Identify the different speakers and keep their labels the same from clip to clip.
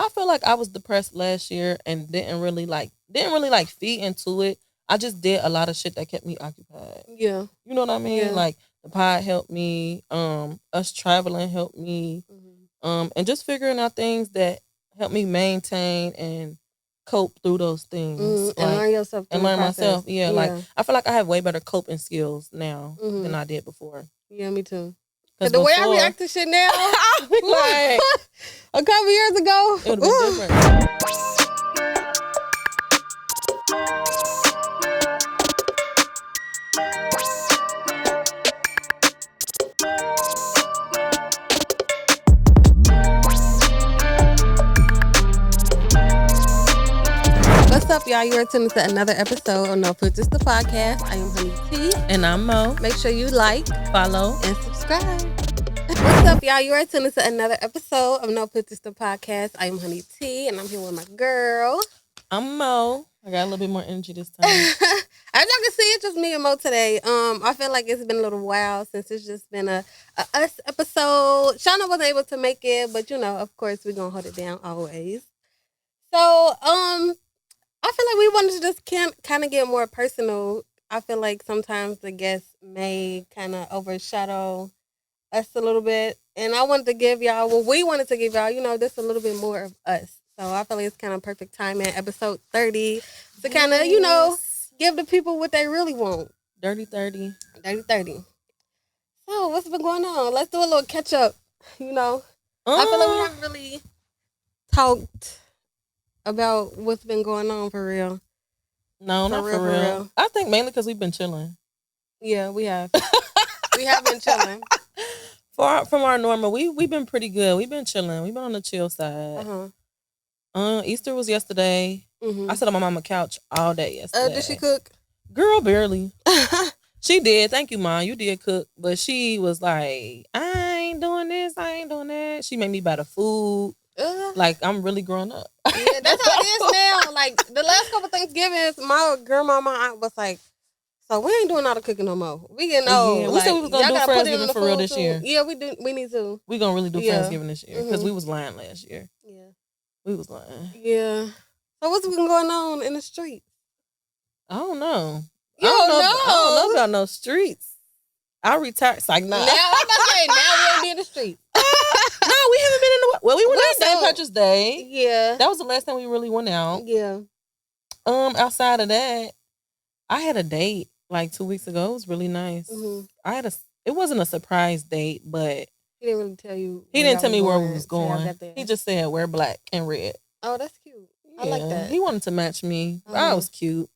Speaker 1: I feel like I was depressed last year and didn't really like feed into it. I just did a lot of shit that kept me occupied.
Speaker 2: Yeah.
Speaker 1: You know what I mean?
Speaker 2: Yeah.
Speaker 1: Like the pod helped me, us traveling helped me, and just figuring out things that help me maintain and cope through those things. Like,
Speaker 2: and learn yourself
Speaker 1: and learn myself. Yeah, like I feel like I have way better coping skills now than I did before.
Speaker 2: Yeah, me too. Because the way I react to shit now,
Speaker 1: like
Speaker 2: a couple years ago,
Speaker 1: it would have been different.
Speaker 2: What's up, y'all? You're tuning to another episode of No Filters, the podcast. I am Honey T.
Speaker 1: And I'm Mo.
Speaker 2: Make sure you like,
Speaker 1: follow,
Speaker 2: and subscribe. What's up, y'all? You're tuning to another episode of No Filters, the podcast. I am Honey T, and I'm here with my girl.
Speaker 1: I'm Mo. I got a little bit more energy this time.
Speaker 2: As y'all can see, it's just me and Mo today. I feel like it's been a little while since it's just been a us episode. Shauna wasn't able to make it, but of course, we're gonna hold it down always. So, I feel like we wanted to just kind of get more personal. I feel like sometimes the guests may kind of overshadow us a little bit. And I wanted to give y'all, we wanted to give y'all, just a little bit more of us. So I feel like it's kind of perfect timing, episode 30, to kind of, give the people what they really want.
Speaker 1: Dirty 30.
Speaker 2: Dirty 30. So what's been going on? Let's do a little catch up, I feel like we haven't really talked about what's been going on for real.
Speaker 1: No, not for real. I think mainly because we've been chilling.
Speaker 2: Yeah, we have. We have been chilling.
Speaker 1: From our normal, we've been pretty good. We've been chilling. We've been on the chill side. Easter was yesterday. I sat on my mama's couch all day yesterday.
Speaker 2: Did she cook?
Speaker 1: Girl, barely. She did. Thank you, Mom. You did cook. But she was like, I ain't doing this. I ain't doing that. She made me buy the food. Like, I'm really grown up.
Speaker 2: Yeah, that's how it is now. Like, the last couple Thanksgivings, my grandmama aunt was like, so we ain't doing all the cooking no more. We getting old.
Speaker 1: Yeah, we said we was going to do Friendsgiving for real this year.
Speaker 2: Yeah, we do. We need to.
Speaker 1: We going to really do Friendsgiving this year. Because we was lying last year. Yeah. We was lying.
Speaker 2: Yeah. So what's been going on in the streets?
Speaker 1: I don't know.
Speaker 2: I don't know
Speaker 1: about no streets. I retired. It's like, nah.
Speaker 2: Now, I'm about to say, now we ain't be in the streets.
Speaker 1: No, we haven't been in the... Well, we went out St. Patrick's Day.
Speaker 2: Yeah.
Speaker 1: That was the last time we really went out.
Speaker 2: Yeah.
Speaker 1: Outside of that, I had a date like 2 weeks ago. It was really nice. It wasn't a surprise date, but...
Speaker 2: He didn't really tell you...
Speaker 1: He didn't tell me where we was going. He just said, wear black and red.
Speaker 2: Oh, that's cute.
Speaker 1: Yeah.
Speaker 2: I like that.
Speaker 1: He wanted to match me. I was cute.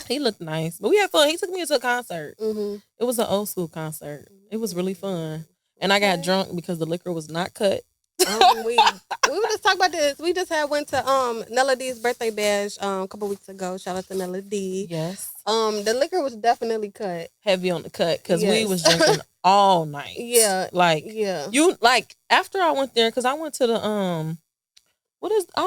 Speaker 1: He looked nice. But we had fun. He took me to a concert. It was an old school concert. It was really fun. And I got drunk because the liquor was not cut.
Speaker 2: We were just talking about this. We just went to Nella D's birthday bash a couple weeks ago. Shout out to Nella D.
Speaker 1: Yes.
Speaker 2: The liquor was definitely cut.
Speaker 1: Heavy on the cut because we was drinking all night.
Speaker 2: Yeah.
Speaker 1: Like after I went there, because I went to the I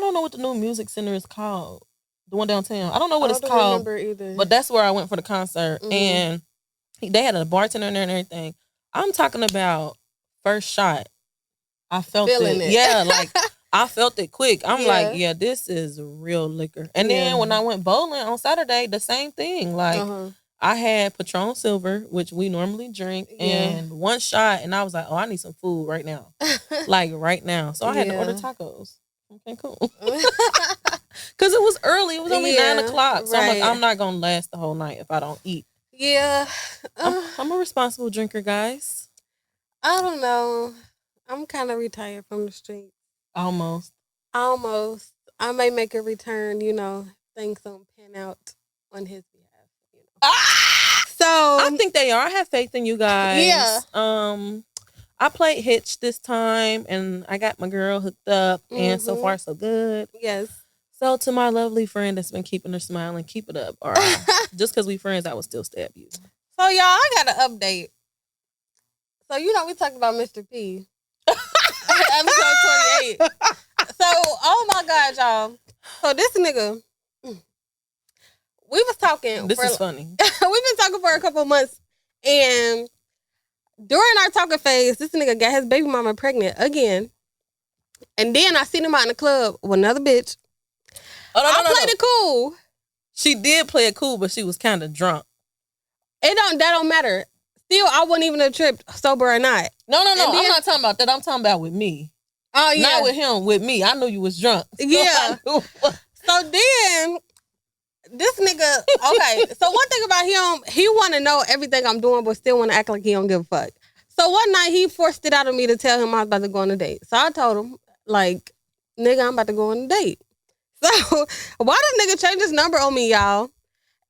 Speaker 1: don't know what the new music center is called. The one downtown. I don't know what it's called.
Speaker 2: Remember either.
Speaker 1: But that's where I went for the concert. And they had a bartender in there and everything. I'm talking about first shot. I felt it. Yeah, like I felt it quick. I'm like, yeah, this is real liquor. And then when I went bowling on Saturday, the same thing. Like I had Patron Silver, which we normally drink, and one shot, and I was like, oh, I need some food right now. Like right now. So I had to order tacos. Okay, cool. Because it was early. It was only 9 o'clock. So I'm like, I'm not going to last the whole night if I don't eat.
Speaker 2: Yeah.
Speaker 1: I'm a responsible drinker, guys.
Speaker 2: I don't know. I'm kind of retired from the streets.
Speaker 1: Almost.
Speaker 2: I may make a return, things don't pan out on his behalf. So
Speaker 1: I think they are. I have faith in you guys.
Speaker 2: Yeah.
Speaker 1: I played Hitch this time, and I got my girl hooked up, and so far so good.
Speaker 2: Yes.
Speaker 1: So to my lovely friend that's been keeping her smiling, keep it up. Or just because we friends, I would still stab you.
Speaker 2: So y'all, I got an update. So we talked about Mr. P. Episode 28. So, oh my God, y'all. So this nigga, we was talking.
Speaker 1: This is funny.
Speaker 2: We've been talking for a couple months, and during our talking phase, this nigga got his baby mama pregnant again. And then I seen him out in the club with another bitch. I played it cool.
Speaker 1: She did play it cool, but she was kind of drunk.
Speaker 2: That don't matter. Still, I wouldn't even have tripped, sober or not.
Speaker 1: No. Then, I'm not talking about that. I'm talking about with me.
Speaker 2: Oh, yeah.
Speaker 1: Not with him, with me. I knew you was drunk.
Speaker 2: Yeah. So then, this nigga, okay. So one thing about him, he want to know everything I'm doing, but still want to act like he don't give a fuck. So one night, he forced it out of me to tell him I was about to go on a date. So I told him, like, nigga, I'm about to go on a date. So why the nigga change his number on me, y'all?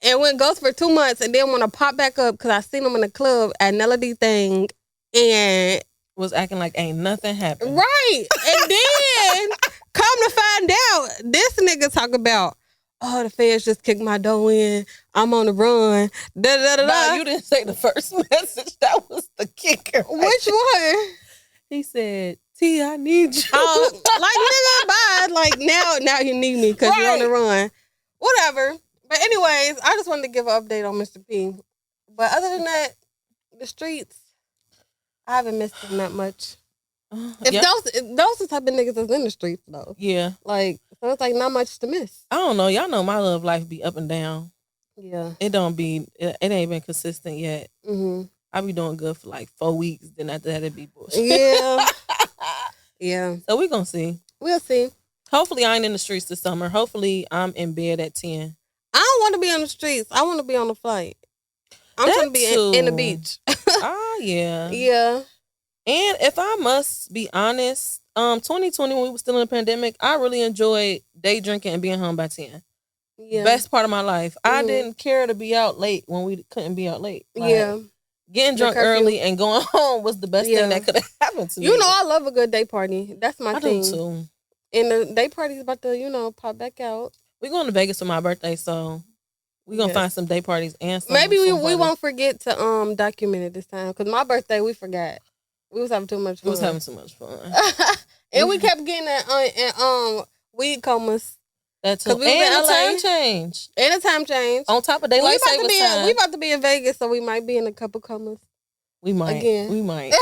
Speaker 2: And went ghost for 2 months and then want to pop back up because I seen him in the club at Melody thing and
Speaker 1: was acting like ain't nothing happened.
Speaker 2: Right. And then come to find out, this nigga talk about, oh, the feds just kicked my door in. I'm on the run.
Speaker 1: No, you didn't say the first message. That was the kicker.
Speaker 2: Right? Which one?
Speaker 1: He said, T, I need you.
Speaker 2: Like, nigga, bye. Like, now you need me because you're on the run. Whatever. But anyways, I just wanted to give an update on Mr. P. But other than that, the streets, I haven't missed them that much. Those the type of niggas that's in the streets, though.
Speaker 1: Yeah.
Speaker 2: Like, so it's like not much to miss.
Speaker 1: I don't know. Y'all know my love life be up and down.
Speaker 2: Yeah.
Speaker 1: It ain't been consistent yet. Mm-hmm. I be doing good for like 4 weeks. Then after that, it be bullshit.
Speaker 2: Yeah. Yeah.
Speaker 1: So we gonna see.
Speaker 2: We'll see.
Speaker 1: Hopefully I ain't in the streets this summer. Hopefully I'm in bed at 10.
Speaker 2: I don't want to be on the streets. I want to be on the flight. I'm trying to be in the beach.
Speaker 1: Yeah.
Speaker 2: Yeah.
Speaker 1: And if I must be honest, 2020 when we were still in the pandemic, I really enjoyed day drinking and being home by 10. Yeah. Best part of my life. Mm-hmm. I didn't care to be out late when we couldn't be out late. Like, yeah. Getting drunk early and going home was the best thing that could have happened to me.
Speaker 2: You know, I love a good day party. That's my thing.
Speaker 1: I do too.
Speaker 2: And the day party's about to, pop back out.
Speaker 1: We're going to Vegas for my birthday, so we're going to find some day parties and some.
Speaker 2: Maybe we won't forget to document it this time. Because my birthday, we forgot. We was having too much fun. And we kept getting weed comas.
Speaker 1: That's and a time change.
Speaker 2: And a time change.
Speaker 1: On top of daylight savings time.
Speaker 2: We about to be in Vegas, so we might be in a couple comas.
Speaker 1: We might. Again. We might.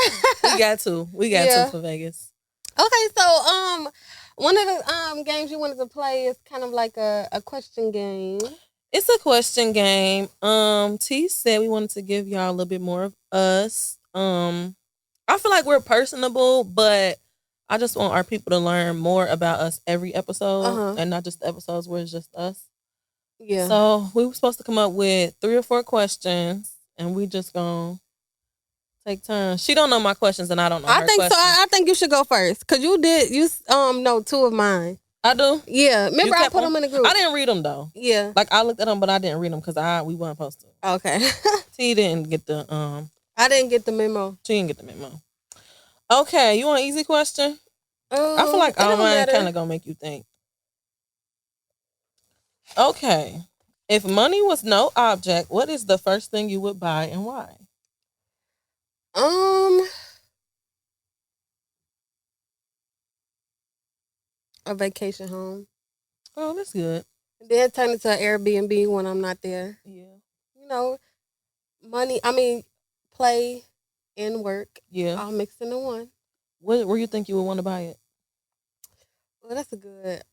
Speaker 1: We got to. We got to for Vegas.
Speaker 2: Okay, so one of the games you wanted to play is kind of like a question game.
Speaker 1: It's a question game. T said we wanted to give y'all a little bit more of us. I feel like we're personable, but I just want our people to learn more about us every episode and not just the episodes where it's just us. Yeah. So we were supposed to come up with 3 or 4 questions, and we just gonna take turns. She don't know my questions, and I don't know her questions.
Speaker 2: I think you should go first because you know 2 of mine.
Speaker 1: I do.
Speaker 2: Yeah. Remember I put them in the group.
Speaker 1: I didn't read them though.
Speaker 2: Yeah.
Speaker 1: Like I looked at them, but I didn't read them because we weren't supposed to.
Speaker 2: Okay.
Speaker 1: T didn't get the
Speaker 2: I didn't get the memo.
Speaker 1: She didn't get the memo. Okay, you want an easy question? I feel like all mine kind of gonna make you think. Okay. If money was no object, what is the first thing you would buy and why?
Speaker 2: A vacation home.
Speaker 1: Oh, that's good.
Speaker 2: Then turn it to an Airbnb when I'm not there. Yeah. Money, play and work. Yeah. All mixed into one.
Speaker 1: Where you think you would want to buy it?
Speaker 2: Well, that's a good.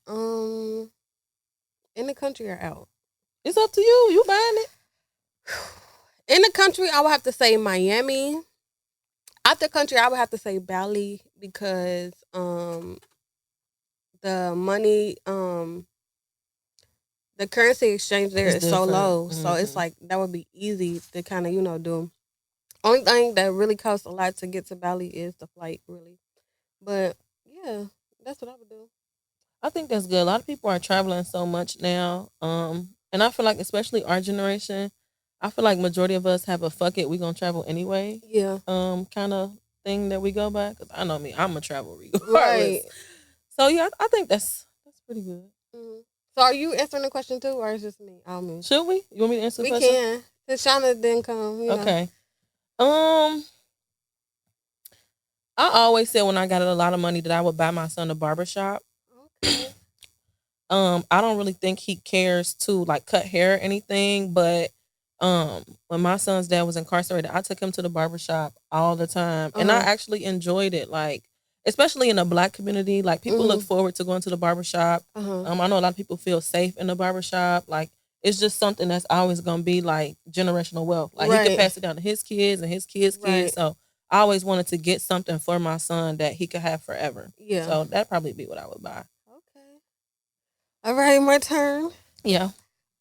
Speaker 2: In the country or out?
Speaker 1: It's up to you. You buying it.
Speaker 2: In the country, I would have to say Miami. Out the country, I would have to say Bali because the money, the currency exchange there is so low. Mm-hmm. So it's like that would be easy to kind of, do. Only thing that really costs a lot to get to Bali is the flight, really. But yeah, that's what I would do.
Speaker 1: I think that's good. A lot of people are traveling so much now. And I feel like especially our generation, I feel like majority of us have a fuck it, we gonna travel anyway. Yeah. Kind of thing that we go by. Cause I know me, I'm a travel regardless. Right. So yeah, I think that's pretty good.
Speaker 2: Mm-hmm. So are you answering the question too, or is it just me?
Speaker 1: Should we? You want me to answer the question?
Speaker 2: We can. Since Shauna didn't come.
Speaker 1: Okay. I always said when I got a lot of money that I would buy my son a barbershop. Okay. I don't really think he cares to like cut hair or anything, but when my son's dad was incarcerated, I took him to the barbershop all the time, and I actually enjoyed it. Like, especially in the Black community, like people look forward to going to the barbershop. I know a lot of people feel safe in the barbershop. Like it's just something that's always gonna be like generational wealth. Like he could pass it down to his kids and his kids' kids. So I always wanted to get something for my son that he could have forever. Yeah. So that'd probably be what I would buy.
Speaker 2: Okay. All right, my turn.
Speaker 1: Yeah.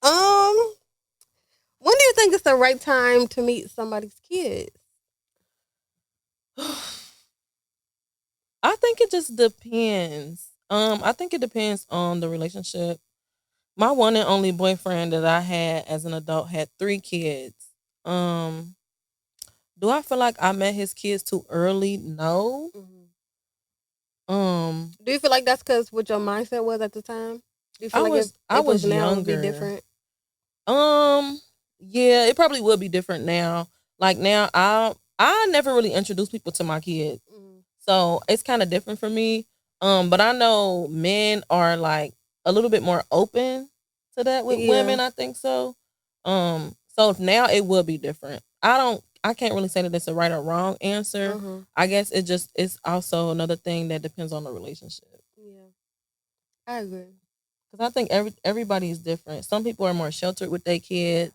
Speaker 2: When do you think it's the right time to meet somebody's kids?
Speaker 1: I think it just depends. I think it depends on the relationship. My one and only boyfriend that I had as an adult had 3 kids. Do I feel like I met his kids too early? No.
Speaker 2: Do you feel like that's because what your mindset was at the time? Do you feel
Speaker 1: I was
Speaker 2: now
Speaker 1: younger.
Speaker 2: Would be different?
Speaker 1: Yeah, it probably would be different now. Like now, I never really introduced people to my kids, so it's kind of different for me. But I know men are like a little bit more open to that with women. I think so. So now it will be different. I can't really say that it's a right or wrong answer. I guess it's also another thing that depends on the relationship.
Speaker 2: Yeah, I agree.
Speaker 1: Because I think everybody is different. Some people are more sheltered with their kids.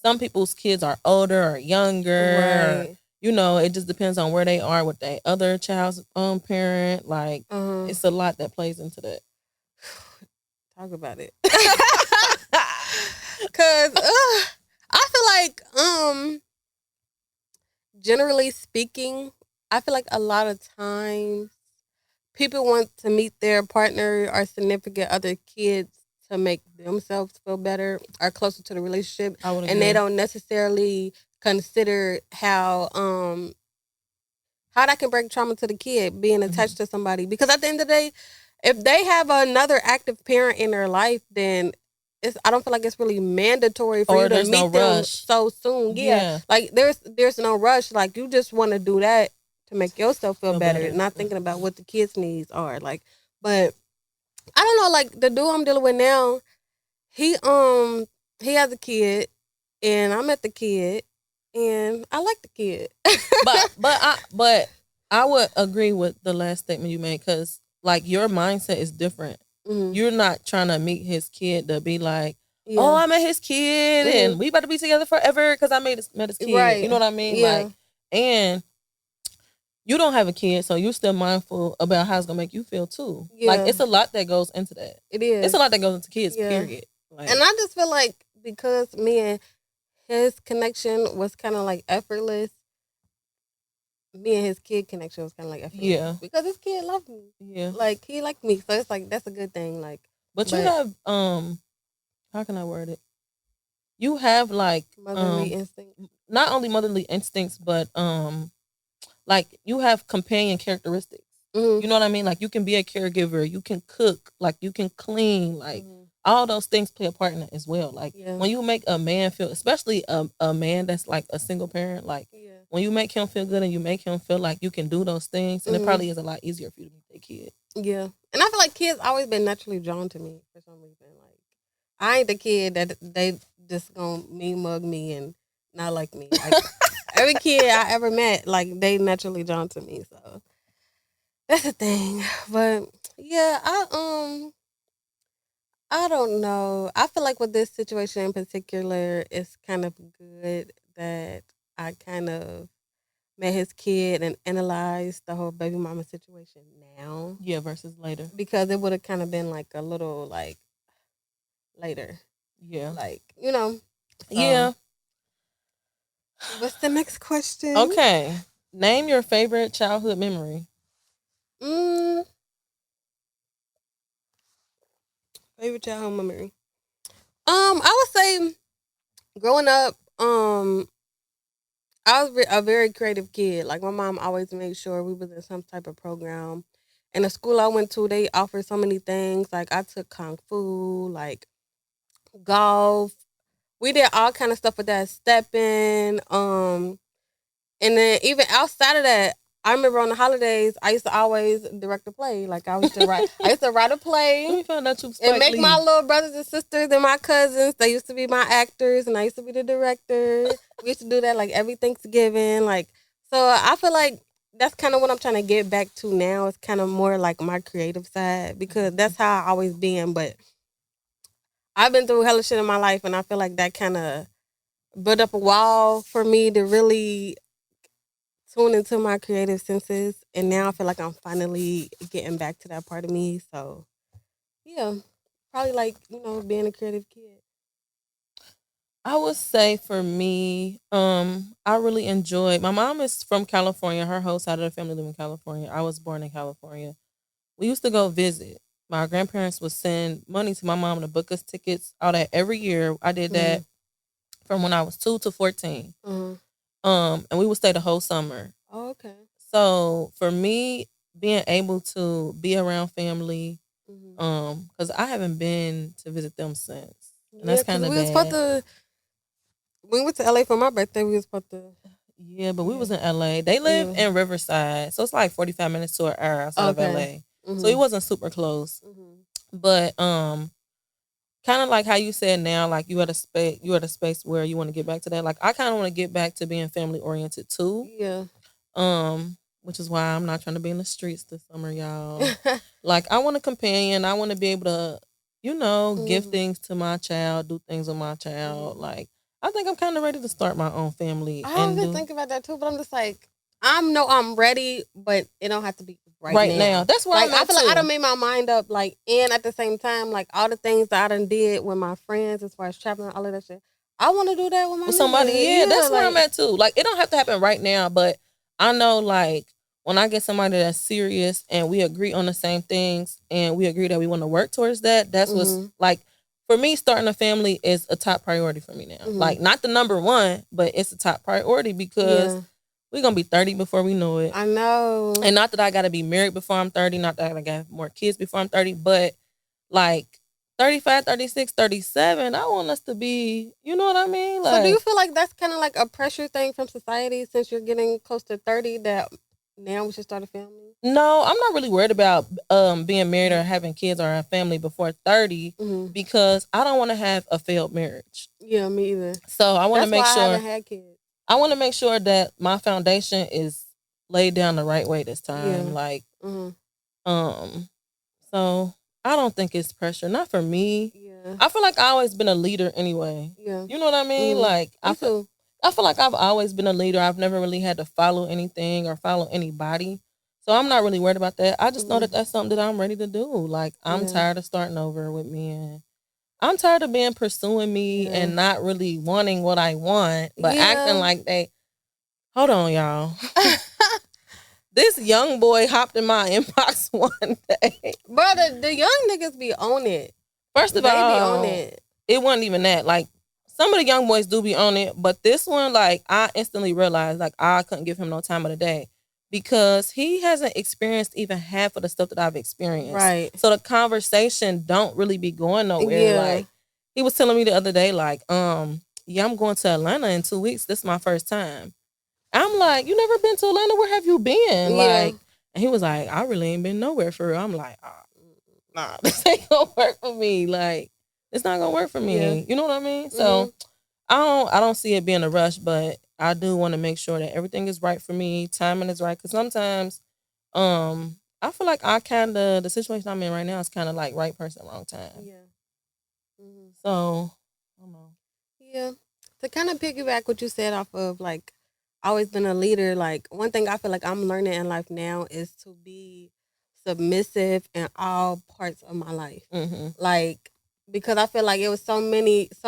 Speaker 1: Some people's kids are older or younger. Right. Or, it just depends on where they are with their other child's parent. Like, it's a lot that plays into that.
Speaker 2: Talk about it. Because I feel like, generally speaking, I feel like a lot of times people want to meet their partner or significant other kids to make themselves feel better or closer to the relationship, and they don't necessarily consider how that can bring trauma to the kid being attached to somebody. Because at the end of the day, if they have another active parent in their life, then I don't feel like it's really mandatory for you to meet them so soon. Yeah. Like there's no rush. Like you just want to do that to make yourself feel better, not thinking about what the kids' needs are. Like, but I don't know. Like the dude I'm dealing with now, he has a kid, and I met the kid, and I like the kid.
Speaker 1: but I would agree with the last statement you made, because like your mindset is different. You're not trying to meet his kid to be like, oh, I met his kid and we about to be together forever because I met his kid. Right. You know what I mean? Yeah. Like, and you don't have a kid, so you're still mindful about how it's gonna make you feel too. Yeah. Like it's a lot that goes into that.
Speaker 2: It is.
Speaker 1: It's a lot that goes into kids. Period.
Speaker 2: Like, and I just feel like because me and his connection was kind of like effortless, me and his kid connection was kind of like effortless. Yeah. Because his kid loved me. Yeah. Like he liked me, so it's like that's a good thing. Like,
Speaker 1: but you have how can I word it? You have like
Speaker 2: motherly instincts.
Speaker 1: Not only motherly instincts, but like you have companion characteristics. You know what I mean? Like you can be a caregiver, you can cook, like you can clean, like all those things play a part in it as well. Like when you make a man feel, especially a man that's like a single parent, like when you make him feel good and you make him feel like you can do those things, and it probably is a lot easier for you to meet their kid.
Speaker 2: Yeah. And I feel like kids always been naturally drawn to me for some reason. Like I ain't the kid that they just gonna mug me and not like me. Like every kid I ever met, like they naturally drawn to me. So that's the thing. But yeah, I don't know. I feel like with this situation in particular, it's kind of good that I kind of met his kid and analyzed the whole baby mama situation now.
Speaker 1: Yeah, versus later.
Speaker 2: Because it would have kind of been like a little like later.
Speaker 1: Yeah.
Speaker 2: Like, you know.
Speaker 1: Yeah.
Speaker 2: What's the next question?
Speaker 1: Okay. Name your favorite childhood memory.
Speaker 2: Favorite childhood memory. I would say growing up, I was a very creative kid. Like my mom always made sure we was in some type of program. And the school I went to, they offered so many things. Like I took kung fu, like golf. We did all kind of stuff with that, stepping. And then even outside of that, I remember on the holidays, I used to always direct a play. Like I used to write a play.
Speaker 1: Let me find out
Speaker 2: and make my little brothers and sisters and my cousins. They used to be my actors, and I used to be the director. We used to do that like every Thanksgiving. Like so, I feel like that's kind of what I'm trying to get back to now. It's kind of more like my creative side because that's how I always been. But I've been through hella shit in my life, and I feel like that kind of built up a wall for me to really tune into my creative senses. And now I feel like I'm finally getting back to that part of me. So yeah, probably like being a creative kid.
Speaker 1: I would say for me, I really enjoyed. My mom is from California. Her whole side of the family live in California. I was born in California. We used to go visit. My grandparents would send money to my mom to book us tickets. All that every year. I did that from when I was 2 to 14. And we would stay the whole summer.
Speaker 2: Oh, okay.
Speaker 1: So for me, being able to be around family, because I haven't been to visit them since, and that's kind of bad.
Speaker 2: We went to LA for my birthday. We was supposed to.
Speaker 1: Yeah, but we was in LA. They live in Riverside, so it's like 45 minutes to an hour outside of LA. So it wasn't super close. But kind of like how you said now, like you at a space where you want to get back to that. Like I kind of want to get back to being family oriented too.
Speaker 2: Yeah.
Speaker 1: Which is why I'm not trying to be in the streets this summer, y'all. Like I want a companion. I want to be able to, give things to my child, do things with my child. Like I think I'm kind of ready to start my own family.
Speaker 2: I've been thinking about that too, but I'm just like, I'm ready, but it don't have to be right now.
Speaker 1: That's why
Speaker 2: I feel like I done made my mind up, like, and at the same time, like all the things that I done did with my friends as far as traveling, all of that shit. I want to do that with
Speaker 1: somebody. Yeah, that's where I'm at too. Like it don't have to happen right now, but I know like when I get somebody that's serious and we agree on the same things and we agree that we want to work towards that, that's what's like. For me, starting a family is a top priority for me now. Like, not the number one, but it's a top priority because we're going to be 30 before we know it.
Speaker 2: I know.
Speaker 1: And not that I got to be married before I'm 30, not that I got to have more kids before I'm 30, but like 35, 36, 37, I want us to be, you know what I mean? Like,
Speaker 2: so do you feel like that's kind of like a pressure thing from society since you're getting close to 30 that now we should start a family?
Speaker 1: No, I'm not really worried about being married or having kids or a family before 30 because I don't want to have a failed marriage.
Speaker 2: Yeah, me either.
Speaker 1: So I want to make sure
Speaker 2: I haven't had kids.
Speaker 1: I want to make sure that my foundation is laid down the right way this time.
Speaker 2: Yeah.
Speaker 1: Like, so I don't think it's pressure. Not for me.
Speaker 2: Yeah.
Speaker 1: I feel like I've always been a leader anyway.
Speaker 2: Yeah.
Speaker 1: You know what I mean? Like, I feel like I've always been a leader. I've never really had to follow anything or follow anybody. So I'm not really worried about that. I just know that that's something that I'm ready to do. Like, I'm tired of starting over with men. I'm tired of being pursuing me and not really wanting what I want, but acting like they. Hold on, y'all. This young boy hopped in my inbox one day.
Speaker 2: Brother, the young niggas be on it.
Speaker 1: First of all,
Speaker 2: be on it.
Speaker 1: It wasn't even that. Like, some of the young boys do be on it, but this one, like, I instantly realized, like, I couldn't give him no time of the day because he hasn't experienced even half of the stuff that I've experienced.
Speaker 2: Right.
Speaker 1: So the conversation don't really be going nowhere. Like, he was telling me the other day, like, I'm going to Atlanta in 2 weeks. This is my first time. I'm like, you never been to Atlanta? Where have you been? Like, and he was like, I really ain't been nowhere for real. I'm like, nah, this ain't gonna work for me. Like, it's not gonna work for me. Yeah. You know what I mean? So I don't see it being a rush, but I do want to make sure that everything is right for me, timing is right. Cause sometimes I feel like the situation I'm in right now is kind of like right person, wrong time.
Speaker 2: Yeah.
Speaker 1: So I don't know.
Speaker 2: Yeah. To kind of piggyback what you said off of like always been a leader, like one thing I feel like I'm learning in life now is to be submissive in all parts of my life. Like, because I feel like it was so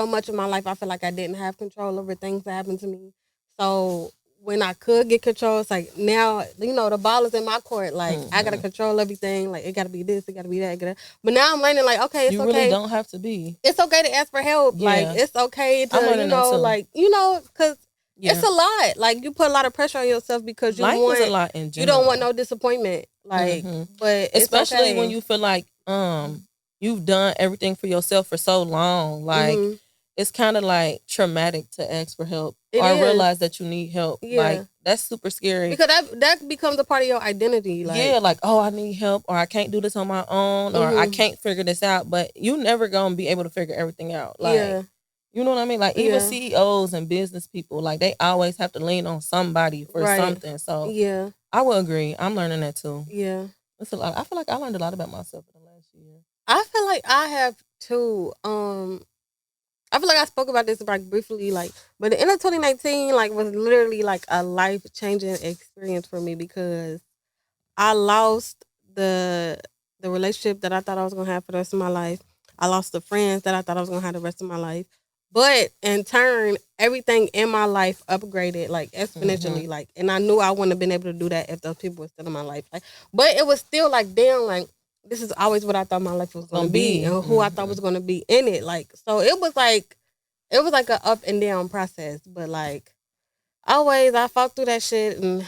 Speaker 2: much of my life I feel like I didn't have control over things that happened to me. So when I could get control, it's like now, the ball is in my court. Like, I got to control everything. Like, it got to be this, it got to be that. But now I'm learning, like, okay, it's okay.
Speaker 1: You really don't have to be.
Speaker 2: It's okay to ask for help. Yeah. Like, it's okay to, because it's a lot. Like, you put a lot of pressure on yourself because
Speaker 1: life is a lot in general.
Speaker 2: You don't want no disappointment. Like, but
Speaker 1: especially when you feel like you've done everything for yourself for so long. Like, it's kind of like traumatic to ask for help or realize that you need help. Yeah. Like, that's super scary.
Speaker 2: Because that becomes a part of your identity. Like,
Speaker 1: yeah, like, oh, I need help, or I can't do this on my own, or I can't figure this out. But you never gonna be able to figure everything out. Like, you know what I mean? Like, even CEOs and business people, like, they always have to lean on somebody for something. So I will agree. I'm learning that too.
Speaker 2: Yeah.
Speaker 1: It's a lot. I feel like I learned a lot about myself in the last year.
Speaker 2: I feel like I have too. I feel like I spoke about this like briefly, like, but the end of 2019 like was literally like a life changing experience for me because I lost the relationship that I thought I was gonna have for the rest of my life. I lost the friends that I thought I was gonna have the rest of my life. But in turn, everything in my life upgraded like exponentially, like, and I knew I wouldn't have been able to do that if those people were still in my life. Like, but it was still like, damn, like this is always what I thought my life was gonna be and who I thought was gonna be in it. Like, so it was like an up and down process. But like always, I fought through that shit and.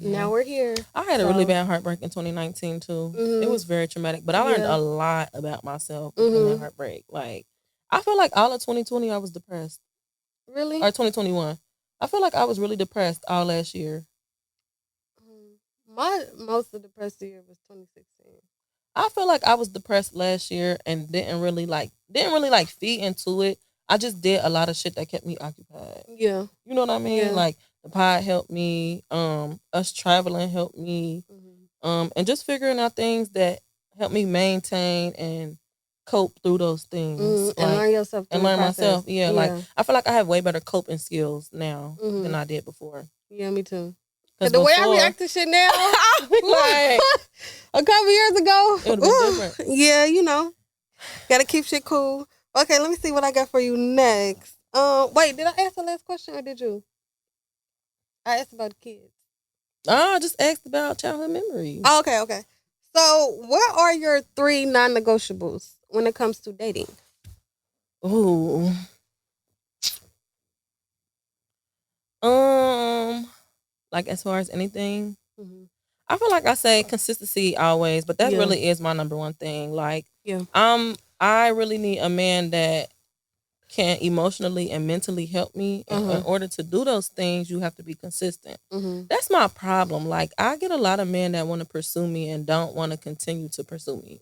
Speaker 2: Now we're here.
Speaker 1: I had a really bad heartbreak in 2019 too. It was very traumatic, but I learned a lot about myself in that heartbreak. Like, I feel like all of 2020 I was depressed.
Speaker 2: Really?
Speaker 1: Or 2021. I feel like I was really depressed all last year.
Speaker 2: My most depressed year was 2016.
Speaker 1: I feel like I was depressed last year and didn't really feed into it. I just did a lot of shit that kept me occupied.
Speaker 2: Yeah.
Speaker 1: You know what I mean? Yeah. Like the pod helped me, us traveling helped me, and just figuring out things that helped me maintain and cope through those things.
Speaker 2: Like, and learn yourself
Speaker 1: and learn myself. Yeah, like I feel like I have way better coping skills now than I did before.
Speaker 2: Yeah, me too. Because the way I react to shit now,
Speaker 1: like
Speaker 2: a couple years ago,
Speaker 1: it would be different.
Speaker 2: Yeah, you know, gotta keep shit cool. Okay, let me see what I got for you next. Wait, did I ask the last question or did you? I asked about kids.
Speaker 1: I just asked about childhood memories.
Speaker 2: Oh, okay. So, what are your 3 non-negotiables when it comes to dating?
Speaker 1: Ooh. Like as far as anything, I feel like I say consistency always, but that really is my number one thing. Like, I really need a man that can emotionally and mentally help me. And in order to do those things, you have to be consistent. That's my problem. Like, I get a lot of men that want to pursue me and don't want to continue to pursue me.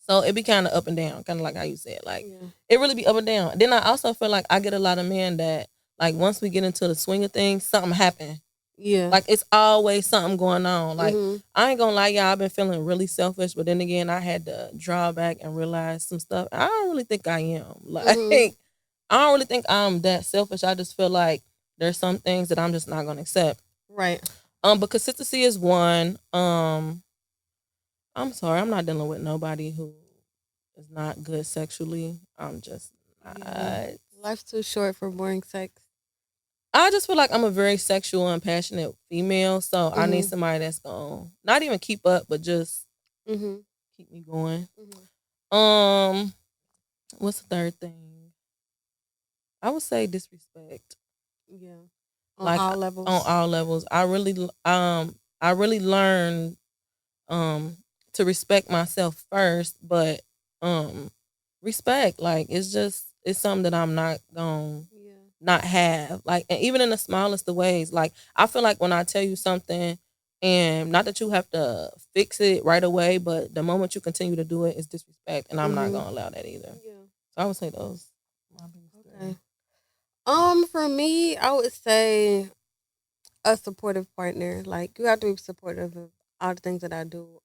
Speaker 1: So it be kind of up and down, kind of like how you said. Like, it really be up and down. Then I also feel like I get a lot of men that, like, once we get into the swing of things, something happen. Yeah. Like, it's always something going on. Like, I ain't gonna lie, y'all, I've been feeling really selfish, but then again, I had to draw back and realize some stuff. I don't really think I am. Like, I don't really think I'm that selfish. I just feel like there's some things that I'm just not gonna accept. Right. But consistency is one. I'm sorry, I'm not dealing with nobody who is not good sexually. I'm just not.
Speaker 2: Life's too short for boring sex.
Speaker 1: I just feel like I'm a very sexual and passionate female, so I need somebody that's gonna not even keep up, but just keep me going. What's the third thing? I would say disrespect. Yeah, on all levels. On all levels, I really learned to respect myself first, but respect, like, it's something that I'm not gonna not have. Like, and even in the smallest of ways, like, I feel like when I tell you something, and not that you have to fix it right away, but the moment you continue to do it is disrespect, and I'm not gonna allow that either. Yeah. So I would say those. Okay.
Speaker 2: For me, I would say a supportive partner. Like, you have to be supportive of all the things that I do.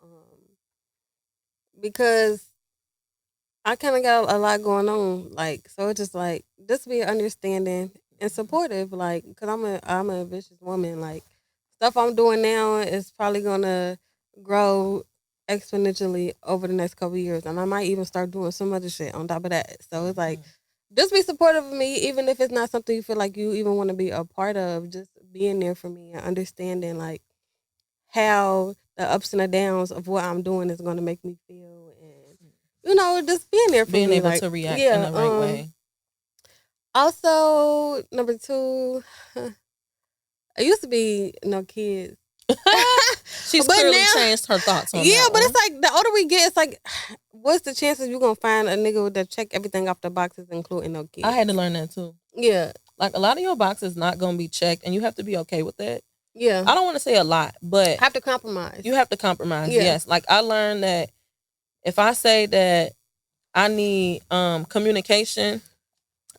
Speaker 2: Because I kind of got a lot going on, like, so it's just like, just be understanding and supportive, like, because I'm a vicious woman. Like, stuff I'm doing now is probably gonna grow exponentially over the next couple of years, and I might even start doing some other shit on top of that. So it's like, just be supportive of me, even if it's not something you feel like you even want to be a part of. Just being there for me and understanding, like, how the ups and the downs of what I'm doing is gonna make me feel, and just being there for me. Being
Speaker 1: able to react in the right way.
Speaker 2: Also, number 2, it used to be no kids.
Speaker 1: She's clearly changed her thoughts on that.
Speaker 2: Yeah, but it's like, the older we get, it's like, what's the chances you're going to find a nigga that check everything off the boxes, including no kids?
Speaker 1: I had to learn that too. Yeah. Like, a lot of your boxes not going to be checked, and you have to be okay with that. Yeah. I don't want to say a lot, but
Speaker 2: have to compromise.
Speaker 1: You have to compromise, yes. Like, I learned that if I say that I need communication,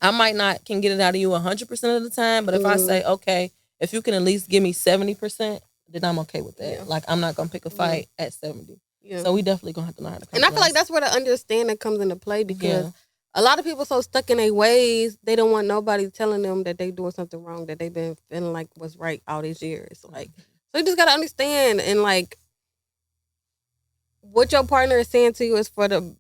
Speaker 1: I might not can get it out of you 100% of the time, but if I say, okay, if you can at least give me 70%, then I'm okay with that. Yeah. Like, I'm not gonna pick a fight at 70. Yeah. So we definitely gonna have to learn how to compromise.
Speaker 2: And I feel like that's where the understanding comes into play, because a lot of people so stuck in their ways, they don't want nobody telling them that they doing something wrong, that they've been feeling like was right all these years. Like, so you just gotta understand, and like, what your partner is saying to you is for the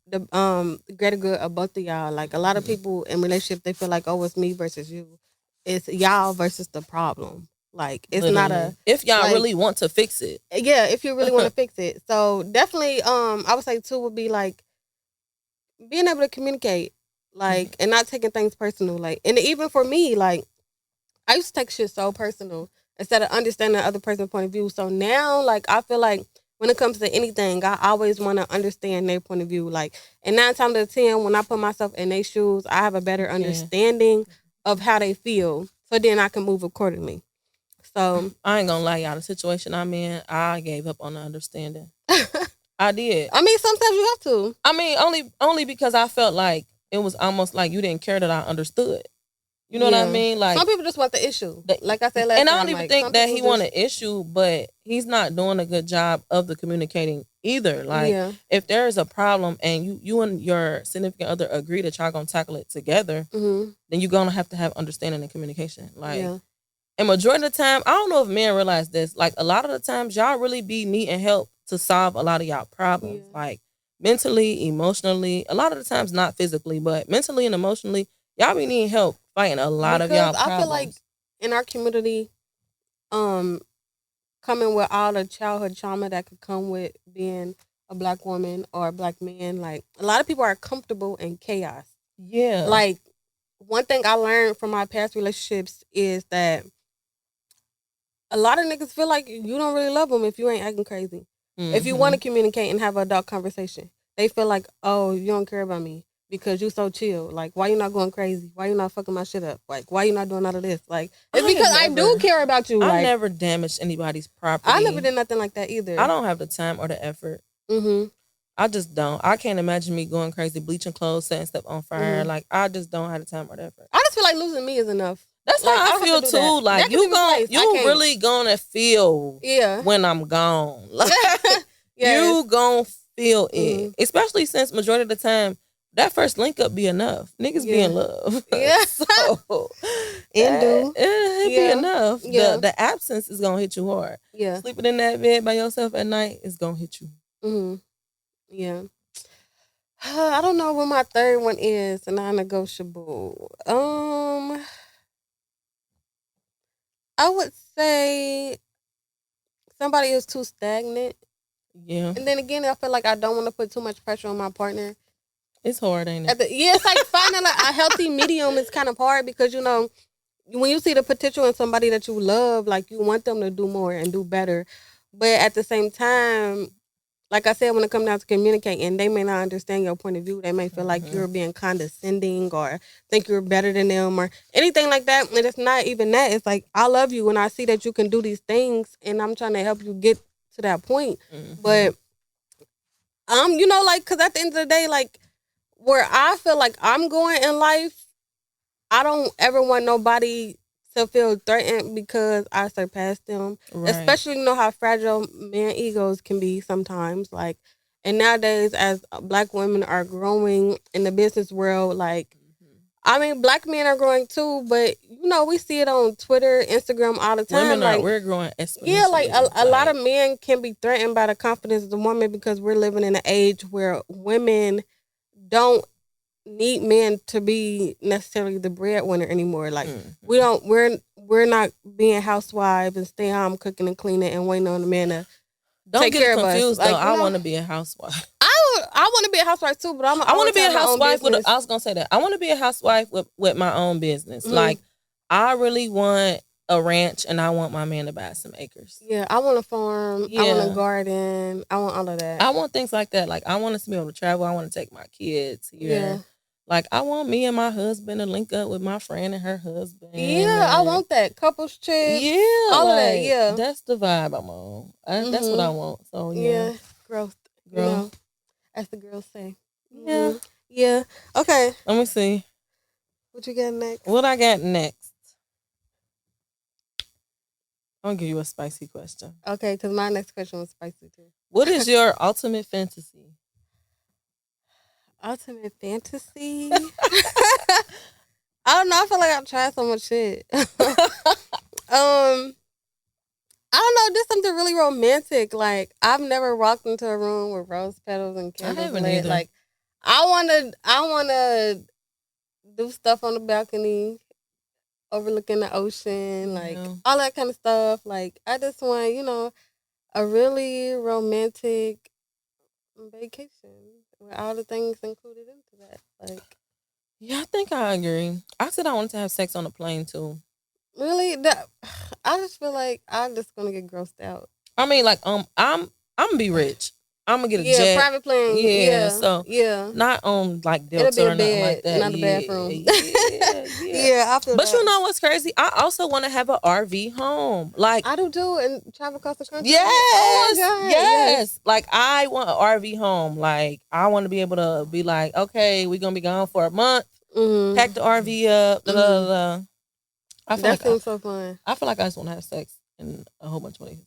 Speaker 2: greater good of both of y'all. Like, a lot of people in relationships, they feel like, oh, it's me versus you. It's y'all versus the problem. Like, it's literally not
Speaker 1: if y'all really want to fix it.
Speaker 2: Yeah, if you really want to fix it. So definitely, I would say too would be like being able to communicate, like, and not taking things personal. Like, and even for me, like, I used to take shit so personal instead of understanding the other person's point of view. So now, like, I feel like when it comes to anything, I always want to understand their point of view. Like, and 9 times out of 10, when I put myself in their shoes, I have a better understanding of how they feel. So then I can move accordingly. So
Speaker 1: I ain't gonna lie, y'all. The situation I'm in, I gave up on the understanding. I did.
Speaker 2: I mean, sometimes you have to.
Speaker 1: I mean, only because I felt like it was almost like you didn't care that I understood. You know what I mean? Like,
Speaker 2: some people just want the issue. Like I said last time.
Speaker 1: And I don't even think that he want an issue, but he's not doing a good job of the communicating either. Like, if there is a problem and you and your significant other agree that y'all gonna tackle it together, then you're gonna have to have understanding and communication. Like, and majority of the time, I don't know if men realize this, like, a lot of the times y'all really be needing help to solve a lot of y'all problems. Like, mentally, emotionally, a lot of the times not physically, but mentally and emotionally, y'all be needing help fighting a lot of y'all problems.
Speaker 2: I feel like in our community, coming with all the childhood trauma that could come with being a Black woman or a Black man, like, a lot of people are comfortable in chaos.
Speaker 1: Yeah.
Speaker 2: Like, one thing I learned from my past relationships is that a lot of niggas feel like you don't really love them if you ain't acting crazy. If you want to communicate and have an adult conversation, they feel like, oh, you don't care about me because you so chill. Like, why you not going crazy? Why you not fucking my shit up? Like, why you not doing none of this? Like, it's because I do care about you.
Speaker 1: I never damaged anybody's property.
Speaker 2: I never did nothing like that either.
Speaker 1: I don't have the time or the effort. I just don't. I can't imagine me going crazy, bleaching clothes, setting stuff on fire. Like, I just don't have the time or the effort.
Speaker 2: I just feel like losing me is enough.
Speaker 1: That's like, how I feel too. That. Like, you really gonna feel when I'm gone. Like, you gonna feel it. Especially since majority of the time, that first link up be enough. Niggas be in love.
Speaker 2: Yeah.
Speaker 1: So,
Speaker 2: it
Speaker 1: be enough. The absence is gonna hit you hard. Yeah. Sleeping in that bed by yourself at night is gonna hit you.
Speaker 2: Yeah. I don't know what my third one is, a non-negotiable. I would say somebody who's too stagnant.
Speaker 1: Yeah.
Speaker 2: And then again, I feel like I don't want to put too much pressure on my partner.
Speaker 1: It's hard, ain't it?
Speaker 2: It's like finding like a healthy medium is kind of hard because, you know, when you see the potential in somebody that you love, like, you want them to do more and do better. But at the same time, like I said, when it comes down to communicating, they may not understand your point of view. They may feel like you're being condescending or think you're better than them or anything like that. And it's not even that. It's like, I love you and I see that you can do these things and I'm trying to help you get to that point. But, you know, like, because at the end of the day, like, where I feel like I'm going in life, I don't ever want nobody to feel threatened because I surpassed them. Right. Especially, you know, how fragile man egos can be sometimes. Like, and nowadays, as Black women are growing in the business world, like, I mean, Black men are growing too, but, you know, we see it on Twitter, Instagram all the time.
Speaker 1: We're growing exponentially.
Speaker 2: Yeah, like, a lot of men can be threatened by the confidence of the woman because we're living in an age where women don't need men to be necessarily the breadwinner anymore. Like, we're not being housewives and staying home cooking and cleaning and waiting on the man to take care of us.
Speaker 1: Don't get confused, though.
Speaker 2: Like,
Speaker 1: I want to be a housewife.
Speaker 2: I want to be a housewife too, but I
Speaker 1: want to be a housewife with. I was gonna say that I want to be a housewife with my own business. Like, I really want a ranch, and I want my man to buy some acres.
Speaker 2: Yeah, I want a farm. I want a garden. I want all of that.
Speaker 1: I want things like that. Like, I want us to be able to travel. I want to take my kids here. Yeah. Like, I want me and my husband to link up with my friend and her husband.
Speaker 2: Yeah, I want that. Couples trip.
Speaker 1: Yeah.
Speaker 2: All of that, yeah.
Speaker 1: That's the vibe I'm on. That's what I want. So,
Speaker 2: yeah. Growth. You know, as the girls say. Yeah. Yeah. Okay.
Speaker 1: Let me see.
Speaker 2: What you got next?
Speaker 1: What I got next? I'll give you a spicy question.
Speaker 2: Okay, because my next question was spicy too.
Speaker 1: What is your ultimate fantasy?
Speaker 2: Ultimate fantasy? I don't know. I feel like I've tried so much shit. I don't know, just something really romantic. Like, I've never walked into a room with rose petals and candles lit. Like, I wanna do stuff on the balcony, overlooking the ocean, like all that kind of stuff. Like, I just want, a really romantic vacation with all the things included into that. Like,
Speaker 1: yeah, I think I agree. I said I wanted to have sex on a plane too.
Speaker 2: Really? I just feel like I'm just gonna get grossed out.
Speaker 1: I mean, like, I'm gonna be rich. I'm gonna get a jet.
Speaker 2: Private plane. Yeah.
Speaker 1: So not on like
Speaker 2: Delta
Speaker 1: or nothing like that.
Speaker 2: Not a bathroom.
Speaker 1: Yeah.
Speaker 2: I feel
Speaker 1: but
Speaker 2: that.
Speaker 1: You know what's crazy? I also want to have an RV home. Like,
Speaker 2: I do too, and travel across the country.
Speaker 1: Yes.
Speaker 2: Oh my God.
Speaker 1: Yes. Like, I want an RV home. Like, I want to be able to be like, okay, we're gonna be gone for a month. Pack the RV up. Blah, blah, blah.
Speaker 2: That seems so fun.
Speaker 1: I feel like I just want to have sex in a whole bunch of places.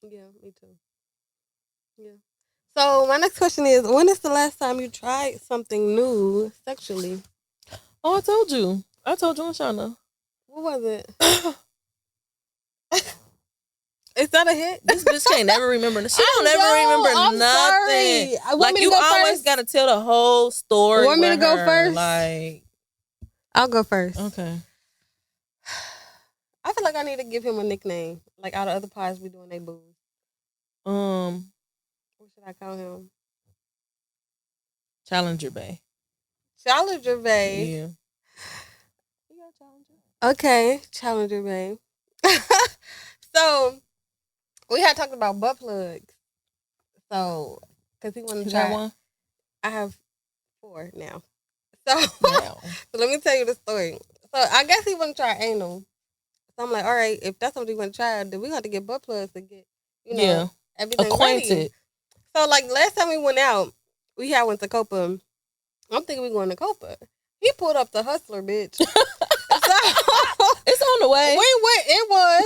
Speaker 2: Yeah, me too. Yeah. So my next question is, when is the last time you tried something new sexually?
Speaker 1: Oh, I told you and Shauna.
Speaker 2: What was it? Is that a hit?
Speaker 1: This bitch can't never remember. She don't ever remember nothing.
Speaker 2: Sorry.
Speaker 1: Like, you always got to tell the whole story.
Speaker 2: Want me to go first?
Speaker 1: Like,
Speaker 2: I'll go first.
Speaker 1: Okay.
Speaker 2: I feel like I need to give him a nickname. Like, out of other pies we doing they booze. What should I call him?
Speaker 1: Challenger Bae.
Speaker 2: Challenger Bae.
Speaker 1: Yeah.
Speaker 2: You got Challenger? Okay, Challenger Bae. So, we had talked about butt plugs. So, because he wanted to try
Speaker 1: one.
Speaker 2: I have 4 now. So, so let me tell you the story. So, I guess he wanted to try anal. So I'm like, all right, if that's what we want to try, then we got to get butt plugs to get, everything
Speaker 1: acquainted.
Speaker 2: Ready. So, like, last time we went out, we had went to Copa. I'm thinking we going to Copa. He pulled up the Hustler, bitch. So,
Speaker 1: it's on the way.
Speaker 2: It was.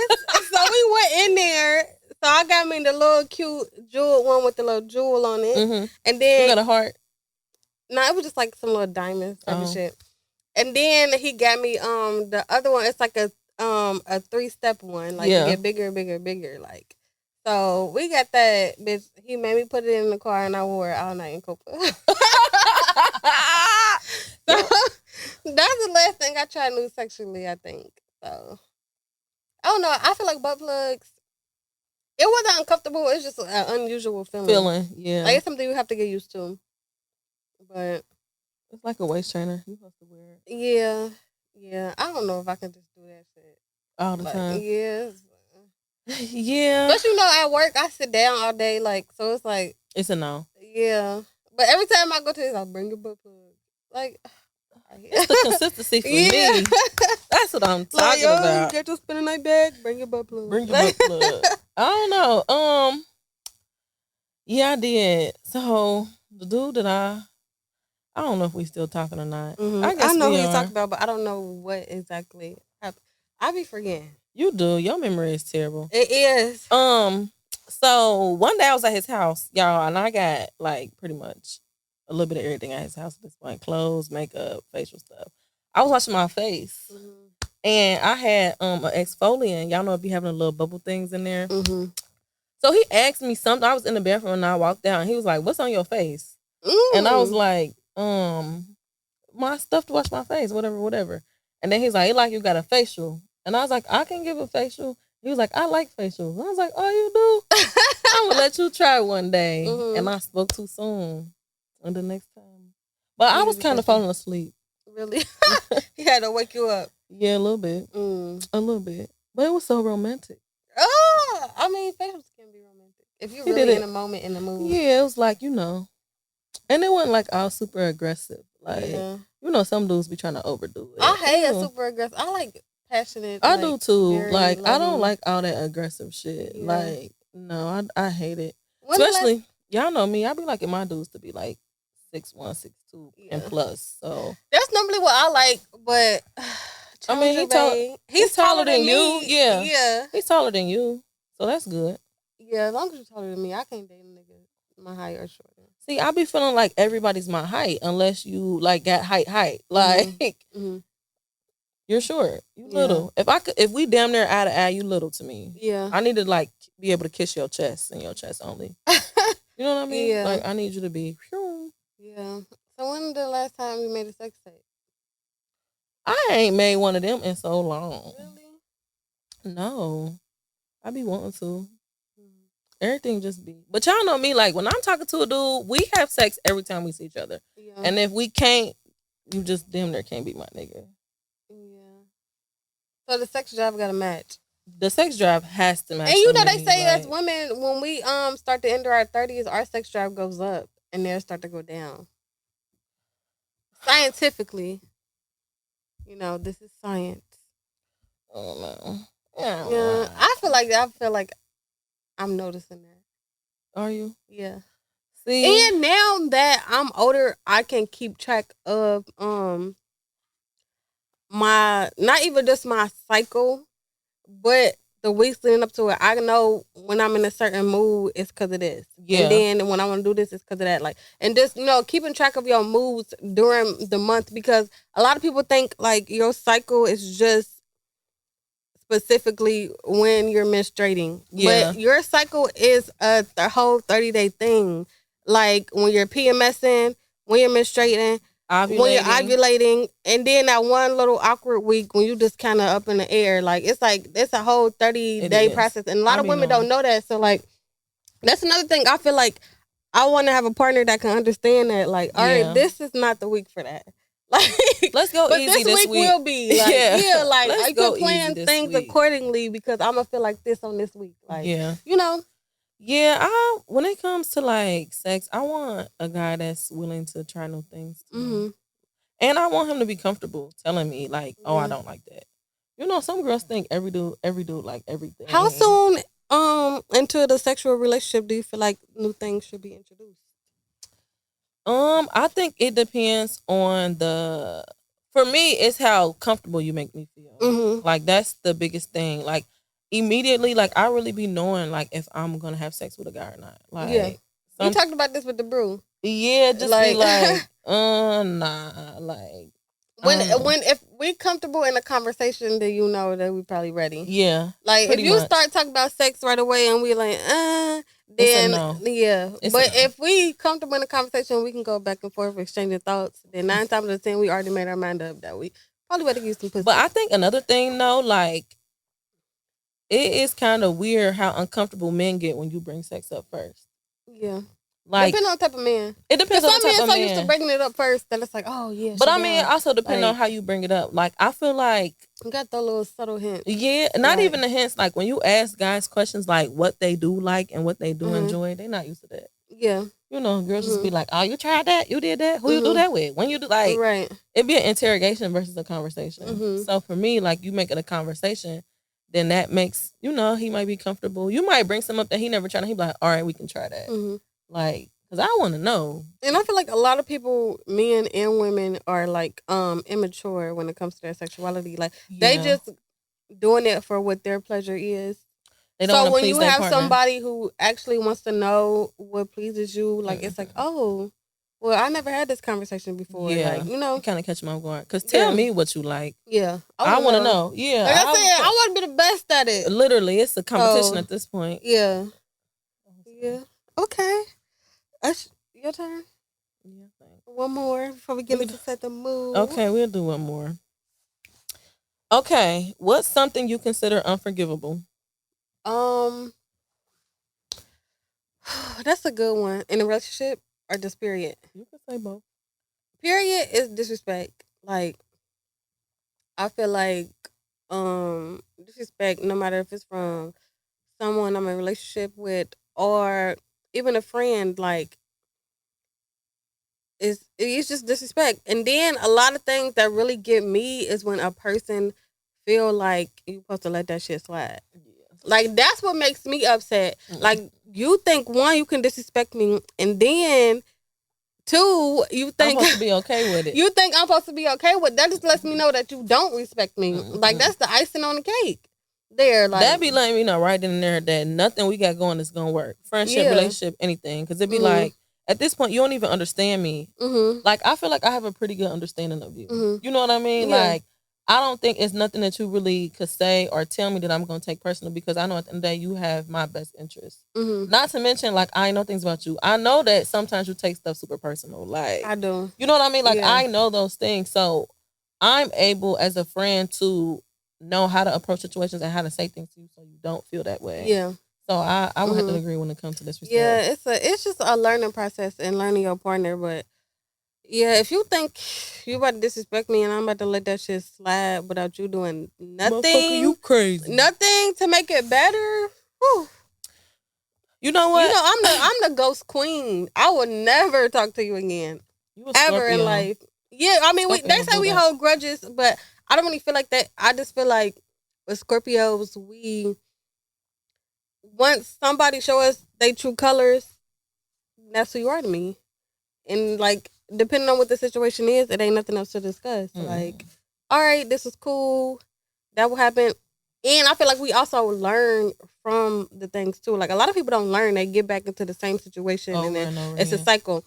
Speaker 2: So we went in there. So I got me the little cute jewel one with the little jewel on it.
Speaker 1: Mm-hmm.
Speaker 2: And then.
Speaker 1: You got a heart?
Speaker 2: No, it was just like some little diamonds type of shit. And then he got me the other one. It's like a 3-step one. Like, you get bigger, bigger, bigger. Like, so we got that, bitch. He made me put it in the car and I wore it all night in Copa. So that's the last thing I tried new sexually, I think. So I don't know. I feel like butt plugs, it wasn't uncomfortable. It's just an unusual feeling.
Speaker 1: Yeah.
Speaker 2: Like, it's something you have to get used to. But
Speaker 1: it's like a waist trainer. You have to wear it.
Speaker 2: Yeah. Yeah. I don't know if I can just do that shit
Speaker 1: all the time.
Speaker 2: Yeah.
Speaker 1: Yeah.
Speaker 2: But at work, I sit down all day. Like, so it's like.
Speaker 1: It's a no.
Speaker 2: Yeah. But every time I go to this, I'll bring your butt plug. Like.
Speaker 1: It's the consistency for me. That's what I'm talking about.
Speaker 2: You get to spend a night bag, bring your butt plug.
Speaker 1: Bring your butt plug. I don't know. Yeah, I did. So the dude that I don't know if we still talking or not.
Speaker 2: Mm-hmm. I know who you're talking about, but I don't know what exactly happened. I be forgetting.
Speaker 1: You do. Your memory is terrible.
Speaker 2: It is.
Speaker 1: So one day I was at his house, y'all, and I got like pretty much a little bit of everything at his house at this point: clothes, makeup, facial stuff. I was washing my face, and I had an exfoliant. Y'all know it be having a little bubble things in there.
Speaker 2: Mm-hmm.
Speaker 1: So he asked me something. I was in the bathroom and I walked down. He was like, "What's on your face?" And I was like, my stuff to wash my face, whatever. And then he's like you got a facial. And I was like, I can give a facial. He was like, I like facials. And I was like, oh, you do? I'm going to let you try one day. Mm-hmm. And I spoke too soon. And the next time. But I was kind of falling asleep.
Speaker 2: Really? He had to wake you up.
Speaker 1: Yeah, a little bit. A little bit. But it was so romantic.
Speaker 2: Oh, I mean, facials can be romantic. If you're really in a moment, in the mood.
Speaker 1: Yeah, it was like, And it wasn't like all super aggressive. Like, some dudes be trying to overdo it.
Speaker 2: I hate a super aggressive. I like passionate.
Speaker 1: I do too. Like, loving. I don't like all that aggressive shit. Yeah. Like, no, I hate it. Especially, y'all know me. I be liking my dudes to be like 6'1", 6'2", and plus. So
Speaker 2: that's normally what I like. But
Speaker 1: I mean, he's taller than you. Yeah.
Speaker 2: Yeah.
Speaker 1: He's taller than you. So that's good.
Speaker 2: Yeah, as long as you're taller than me, I can't date a nigga my height or shorter.
Speaker 1: See, I be feeling like everybody's my height unless you like got height. Like you're short. You little. If we damn near eye to eye, you little to me.
Speaker 2: Yeah.
Speaker 1: I need to like be able to kiss your chest and your chest only. You know what I mean?
Speaker 2: Yeah.
Speaker 1: Like I need you to be.
Speaker 2: Yeah. So when the last time you made a sex tape?
Speaker 1: I ain't made one of them in so long.
Speaker 2: Really?
Speaker 1: No. I be wanting to. Everything just be. But y'all know me, like when I'm talking to a dude, we have sex every time we see each other. Yeah. And if we can't, you just damn near can't be my nigga.
Speaker 2: Yeah. So the sex drive got to match.
Speaker 1: The sex drive has to match.
Speaker 2: And you know they say as women, when we start to enter our 30s, our sex drive goes up and theirs start to go down. Scientifically. You know, this is science.
Speaker 1: Oh no.
Speaker 2: Yeah. I feel like I'm noticing that.
Speaker 1: Are you?
Speaker 2: Yeah.
Speaker 1: See?
Speaker 2: And now that I'm older, I can keep track of my, not even just my cycle, but the weeks leading up to it. I know when I'm in a certain mood, it's because of this. Yeah. And then when I want to do this, it's because of that. Like, and just, you know, keeping track of your moods during the month, because a lot of people think like your cycle is just specifically when you're menstruating. Yeah. But your cycle is the whole 30-day thing. Like when you're PMSing, when you're menstruating, when you're ovulating, and then that one little awkward week when you just kind of up in the air. Like it's a whole 30-day process. And a lot of women don't know that. So like that's another thing. I feel like I want to have a partner that can understand that. Like, all right, this is not the week for that. Like,
Speaker 1: let's go
Speaker 2: but
Speaker 1: easy
Speaker 2: this week will be like, like
Speaker 1: let's
Speaker 2: I can plan things accordingly because I'm gonna feel like this on this week. Like, you know.
Speaker 1: Yeah, when it comes to like sex, I want a guy that's willing to try new things too. And I want him to be comfortable telling me like, oh, I don't like that. You know, some girls think every dude like everything.
Speaker 2: How soon into the sexual relationship do you feel like new things should be introduced?
Speaker 1: I think it depends on for me, it's how comfortable you make me feel. Like that's the biggest thing. Like immediately, like I really be knowing like if I'm gonna have sex with a guy or not. Like
Speaker 2: we talked about this with the brew.
Speaker 1: Yeah, just like, be like, nah, like
Speaker 2: when if we're comfortable in a conversation, then you know that we probably ready.
Speaker 1: Yeah,
Speaker 2: like if you start talking about sex right away and we like, then but if we comfortable in a conversation, we can go back and forth exchanging thoughts. Then 9 times out of 10, we already made our mind up that we probably better use some pussy.
Speaker 1: But I think another thing though, like it is kind of weird how uncomfortable men get when you bring sex up first.
Speaker 2: Yeah.
Speaker 1: Like,
Speaker 2: depending on the type of man.
Speaker 1: It depends on the type of man. Some men
Speaker 2: so used to bringing it up first that it's like, oh yeah.
Speaker 1: But I mean, also depending on how you bring it up. Like, I feel like
Speaker 2: you got the little subtle hints.
Speaker 1: Yeah, not even the hints. Like when you ask guys questions like what they do like and what they do enjoy, they're not used to that.
Speaker 2: Yeah.
Speaker 1: You know, girls just be like, oh, you tried that? You did that? Who you do that with? When you do like, it'd be an interrogation versus a conversation. So for me, like you make it a conversation, then that makes, you know, he might be comfortable. You might bring some up that he never tried and he be like, all right, we can try that. Like, because I want to know.
Speaker 2: And I feel like a lot of people, men and women, are like immature when it comes to their sexuality. Like they just doing it for what their pleasure is.
Speaker 1: They don't
Speaker 2: so when you have
Speaker 1: partner.
Speaker 2: Somebody who actually wants to know what pleases you, like it's like, oh, well, I never had this conversation before.
Speaker 1: Yeah,
Speaker 2: like, you know,
Speaker 1: kind of catch my guard. Because tell me what you like.
Speaker 2: Yeah,
Speaker 1: I want to know. Yeah,
Speaker 2: like I said, I want to be the best at it.
Speaker 1: Literally, it's a competition at this point.
Speaker 2: Yeah. Yeah. Okay. Your turn.
Speaker 1: Yeah, thanks.
Speaker 2: One more before we get into set the mood.
Speaker 1: Okay, we'll do one more. Okay, what's something you consider unforgivable?
Speaker 2: That's a good one. In a relationship or just period?
Speaker 1: You can say both.
Speaker 2: Period is disrespect. Like, I feel like disrespect, no matter if it's from someone I'm in a relationship with or even a friend, like it's just disrespect. And then a lot of things that really get me is when a person feel like you're supposed to let that shit slide. Like, that's what makes me upset. Like, you think, one, you can disrespect me, and then, Two, you think
Speaker 1: I'm supposed to be okay with it.
Speaker 2: You think I'm supposed to be okay with it. That just lets me know that you don't respect me. Like, that's the icing on the cake. There, like
Speaker 1: that be letting me know right in there that nothing we got going is gonna work. Friendship, relationship, anything. Because it'd be like, at this point, you don't even understand me. Like, I feel like I have a pretty good understanding of you. You know what I mean? Yeah. Like, I don't think it's nothing that you really could say or tell me that I'm going to take personal, because I know at the end of the day you have my best interest. Not to mention, like, I know things about you. I know that sometimes you take stuff super personal. Like,
Speaker 2: I do.
Speaker 1: You know what I mean? Like, I know those things. So I'm able as a friend to know how to approach situations and how to say things to you so you don't feel that way. Yeah. So I would have to agree when it comes to this respect.
Speaker 2: Yeah, it's just a learning process and learning your partner, but yeah, if you think you about to disrespect me and I'm about to let that shit slide without you doing nothing,
Speaker 1: you crazy.
Speaker 2: Nothing to make it better. Whew.
Speaker 1: You know what?
Speaker 2: You know, I'm the ghost queen. I would never talk to you again. Ever in life. Yeah, I mean, they say we hold grudges, but I don't really feel like that. I just feel like with Scorpios, once somebody show us their true colors, that's who you are to me. And like, depending on what the situation is, it ain't nothing else to discuss. Like, all right, this is cool. That will happen. And I feel like we also learn from the things too. Like, a lot of people don't learn. They get back into the same situation and then it's a cycle.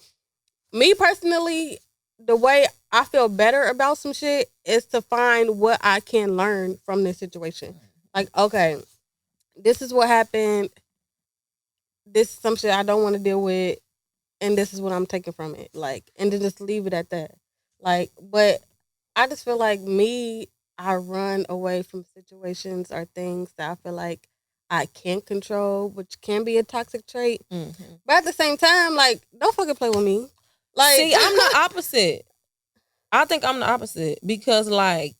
Speaker 2: Me personally, the way I feel better about some shit is to find what I can learn from this situation. Like, okay, this is what happened. This is some shit I don't want to deal with. And this is what I'm taking from it. Like, and then just leave it at that. Like, but I just feel like I run away from situations or things that I feel like I can't control, which can be a toxic trait. But at the same time, like, don't fucking play with me. Like,
Speaker 1: see, I'm the opposite. I think I'm the opposite because, like,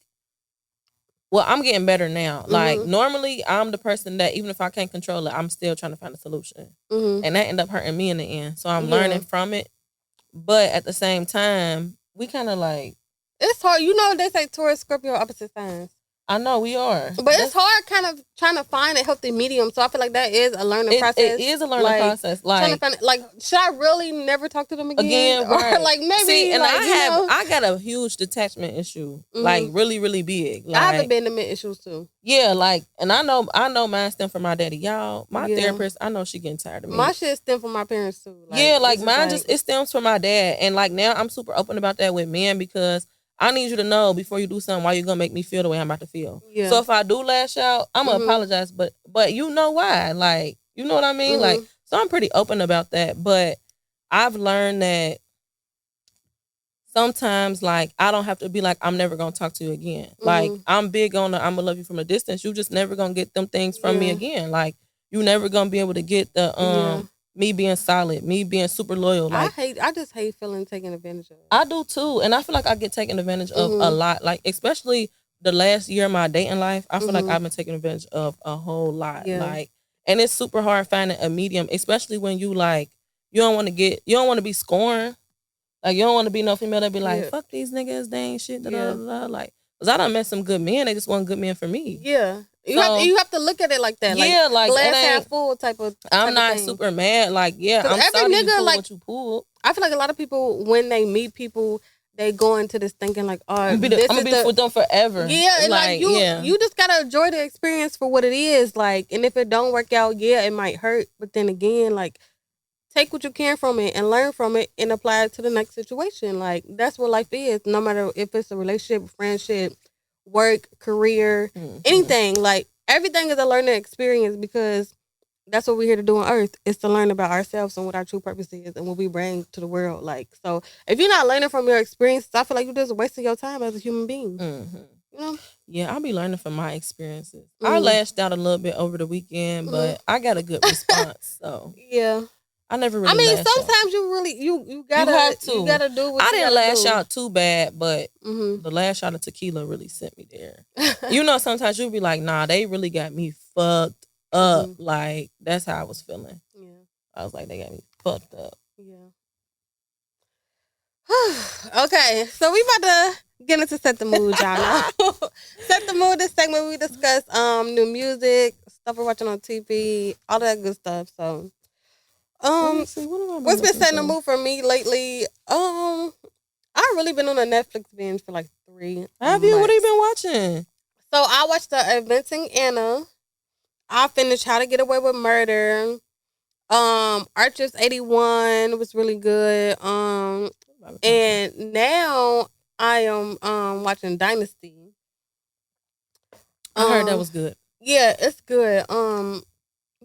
Speaker 1: well, I'm getting better now. Like, normally, I'm the person that even if I can't control it, I'm still trying to find a solution. And that ended up hurting me in the end. So I'm learning from it. But at the same time, we kind of like...
Speaker 2: It's hard. You know, they say Taurus, Scorpio, opposite signs.
Speaker 1: I know, we are.
Speaker 2: But it's hard kind of trying to find a healthy medium. So I feel like that is a learning process.
Speaker 1: It is a learning process. Like,
Speaker 2: trying to find, like, should I really never talk to them again?
Speaker 1: Right.
Speaker 2: Or like maybe.
Speaker 1: See, and
Speaker 2: like,
Speaker 1: I got a huge detachment issue. Like, really, really big. Like,
Speaker 2: I have abandonment issues too.
Speaker 1: Yeah, like, and I know mine stem from my daddy. Y'all, my therapist, I know she getting tired of me.
Speaker 2: My shit stem from my parents too.
Speaker 1: Like, like mine it stems from my dad. And like now I'm super open about that with men because I need you to know before you do something why you're gonna make me feel the way I'm about to feel. Yeah. So if I do lash out, I'm gonna apologize, but you know why? Like, you know what I mean? Like, so I'm pretty open about that. But I've learned that sometimes, like, I don't have to be like, I'm never gonna talk to you again. Like, I'm big on I'm gonna love you from a distance. You just never gonna get them things from me again. Like, you never gonna be able to get the me being solid, me being super loyal. Like,
Speaker 2: I just hate feeling taken advantage of.
Speaker 1: I do too. And I feel like I get taken advantage of a lot. Like, especially the last year of my dating life, I feel like I've been taken advantage of a whole lot. Yeah. Like, and it's super hard finding a medium, especially when you like, you don't want to be scorned. Like, you don't want to be no female that be like, fuck these niggas, they ain't shit, Like, because I done met some good men, they just wasn't good men for me.
Speaker 2: Yeah. You have to look at it like that.
Speaker 1: Yeah, like
Speaker 2: glass half full type of
Speaker 1: I'm not super mad. Like, I'm sorry you pulled what you pulled.
Speaker 2: I feel like a lot of people, when they meet people, they go into this thinking like, oh,
Speaker 1: I'm gonna be with them forever.
Speaker 2: Yeah, and like you just gotta enjoy the experience for what it is. Like, and if it don't work out, it might hurt. But then again, like, take what you can from it and learn from it and apply it to the next situation. Like, that's what life is. No matter if it's a relationship, friendship, work, career, anything. Like, everything is a learning experience because that's what we're here to do on earth, is to learn about ourselves and what our true purpose is and what we bring to the world. Like, so if you're not learning from your experiences, I feel like you're just wasting your time as a human being. You know?
Speaker 1: Yeah, I'll be learning from my experiences. I lashed out a little bit over the weekend, but I got a good response. So
Speaker 2: yeah.
Speaker 1: I never really.
Speaker 2: I mean, sometimes you really you gotta do what
Speaker 1: I didn't lash out too bad, but the lash out of tequila really sent me there. You know, sometimes you'll be like, nah, they really got me fucked up. Like, that's how I was feeling. Yeah, I was like, they got me fucked up.
Speaker 2: Yeah. Okay, so we about to get into Set the Mood, y'all know. Set the Mood, this segment we discuss new music, stuff we're watching on TV, all that good stuff. So What's been setting the mood for me lately? I've really been on a Netflix binge for like 3
Speaker 1: Have
Speaker 2: months.
Speaker 1: you? What have you been watching?
Speaker 2: So I watched the Inventing Anna. I finished How to Get Away with Murder. Archer's 81 was really good. And now I am watching Dynasty.
Speaker 1: I heard that was good.
Speaker 2: Yeah, it's good.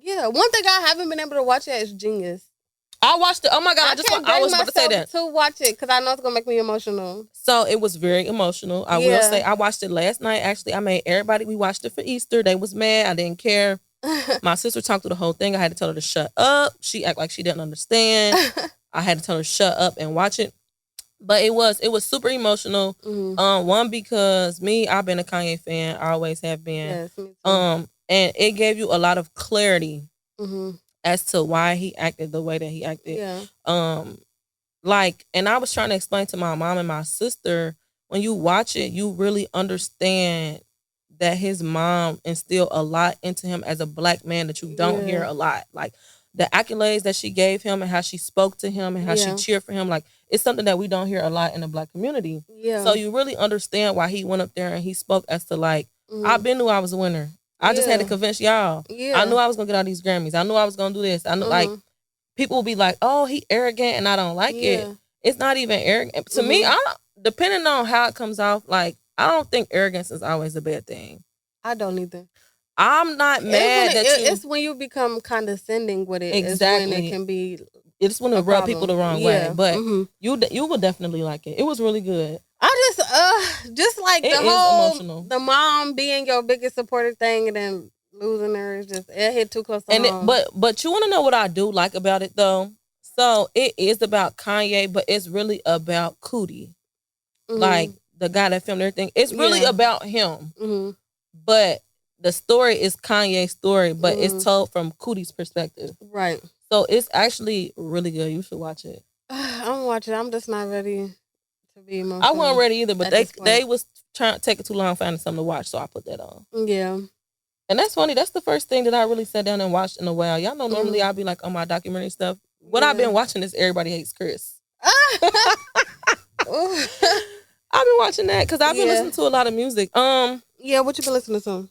Speaker 2: Yeah, one thing I haven't been able to watch yet is Genius.
Speaker 1: I watched it. Oh my God! I was about to say that
Speaker 2: to watch it because I know it's gonna make me emotional.
Speaker 1: So it was very emotional. I will say I watched it last night. Actually, I made everybody. We watched it for Easter. They was mad. I didn't care. My sister talked through the whole thing. I had to tell her to shut up. She acted like she didn't understand. I had to tell her to shut up and watch it. But it was super emotional. Mm-hmm. One, because I've been a Kanye fan. I always have been. Yes, me too. And it gave you a lot of clarity. Mm-hmm. As to why he acted the way that he acted. Yeah. And I was trying to explain to my mom and my sister, when you watch it, you really understand that his mom instilled a lot into him as a black man that you don't hear a lot. Like the accolades that she gave him and how she spoke to him and how she cheered for him. Like it's something that we don't hear a lot in the black community. Yeah. So you really understand why he went up there and he spoke as to like, I've been knew I was a winner. I just had to convince y'all. Yeah. I knew I was going to get all these Grammys. I knew I was going to do this. I knew, like, people will be like, oh, he arrogant and I don't like it. It's not even arrogant. To me, depending on how it comes off, like, I don't think arrogance is always a bad thing.
Speaker 2: I don't either.
Speaker 1: I'm not mad
Speaker 2: it's when you become condescending with it. Exactly. It's when it can be
Speaker 1: It's when it rub people the wrong way. But you would definitely like it. It was really good.
Speaker 2: I just like the whole emotional. The mom being your biggest supporter thing and then losing her is just it hit too close to home.
Speaker 1: But you want to know what I do like about it though? So it is about Kanye, but it's really about Cootie, like the guy that filmed everything. It's really about him, but the story is Kanye's story, but it's told from Cootie's perspective. Right. So it's actually really good. You should watch it.
Speaker 2: I'm watching. I'm just not ready.
Speaker 1: I wasn't ready either, but they was trying to take it too long finding something to watch, so I put that on. Yeah. And that's funny. That's the first thing that I really sat down and watched in a while. Y'all know normally I'll be like on my documentary stuff. What I've been watching is Everybody Hates Chris. I've been watching that because I've been listening to a lot of music.
Speaker 2: Yeah, what you been listening to?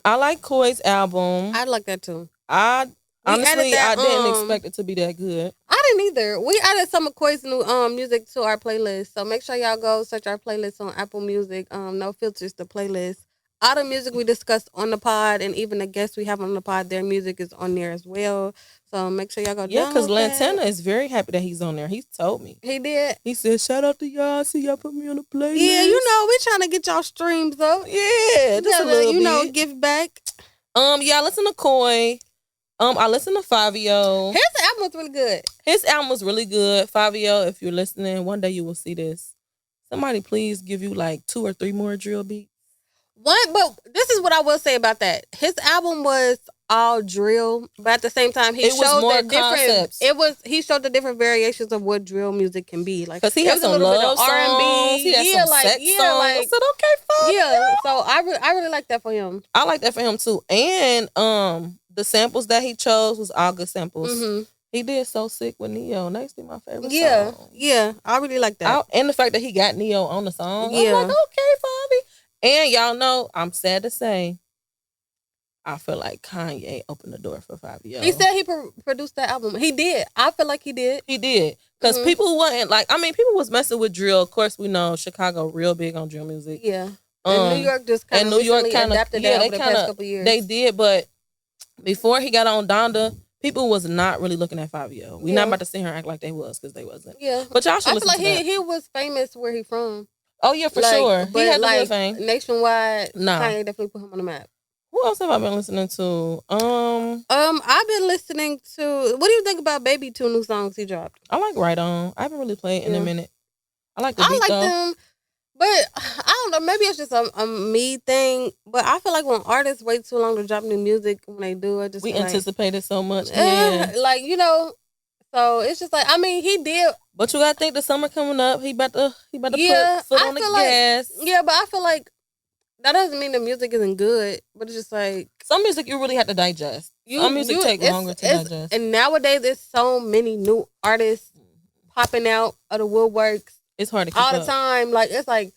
Speaker 1: I like Koi's album.
Speaker 2: I like that too.
Speaker 1: Honestly, I didn't expect it to be that good.
Speaker 2: I didn't either. We added some of Koi's new music to our playlist. So make sure y'all go search our playlist on Apple Music. No Filters, the playlist. All the music we discussed on the pod and even the guests we have on the pod, their music is on there as well. So make sure y'all go download that. Yeah, because
Speaker 1: Lantana is very happy that he's on there. He told me.
Speaker 2: He did?
Speaker 1: He said, shout out to y'all. See y'all put me on the playlist.
Speaker 2: Yeah, we're trying to get y'all streams up.
Speaker 1: Yeah, just a little bit.
Speaker 2: Give back.
Speaker 1: Yeah, I listen to Koi. I listened to Fabio.
Speaker 2: His album was really good.
Speaker 1: His album was really good. Fabio, if you're listening, one day you will see this. Somebody please give you like 2 or 3 more drill beats.
Speaker 2: But this is what I will say about that. His album was all drill, but at the same time, he showed the different. He showed the different variations of what drill music can be. Like,
Speaker 1: because he has some love R&B, he has some sex songs. I said, okay, fine.
Speaker 2: Yeah, so I really like that for him.
Speaker 1: I like that for him too, and the samples that he chose was all good samples. Mm-hmm. He did So Sick with Neo. That's my favorite song.
Speaker 2: Yeah, I really like that.
Speaker 1: And the fact that he got Neo on the song. Yeah. I'm like, okay, Fabi. And y'all know, I'm sad to say, I feel like Kanye opened the door for Fabio.
Speaker 2: He said he produced that album. He did. I feel like he did.
Speaker 1: He did. Because people wasn't people was messing with drill. Of course, we know Chicago real big on drill music.
Speaker 2: Yeah. And New York just kind of adapted that over the past couple years.
Speaker 1: They did, but before he got on Donda, people was not really looking at Fabio. We not about to sit here and act like they was, because they wasn't. Yeah. But y'all should listen to that. I feel like
Speaker 2: he was famous where he from.
Speaker 1: Oh, yeah, for sure. He had the fame.
Speaker 2: Nationwide, Kanye definitely put him on the map.
Speaker 1: Who else have I been listening to?
Speaker 2: I've been listening to. What do you think about Baby 2 new songs he dropped?
Speaker 1: I like Right On. I haven't really played in a minute. I like the beat though.
Speaker 2: Them, but I don't know. Maybe it's just a me thing. But I feel like when artists wait too long to drop new music, when they do it,
Speaker 1: we anticipate it so much. Yeah,
Speaker 2: So it's just like, I mean, he did.
Speaker 1: But you gotta think the summer coming up. He about to put foot on the gas.
Speaker 2: Yeah, but I feel like that doesn't mean the music isn't good. But it's just like
Speaker 1: some music you really have to digest. Some music take longer to digest.
Speaker 2: And nowadays, there's so many new artists popping out of the woodworks.
Speaker 1: It's hard to keep
Speaker 2: all
Speaker 1: up.
Speaker 2: The time. Like, it's like,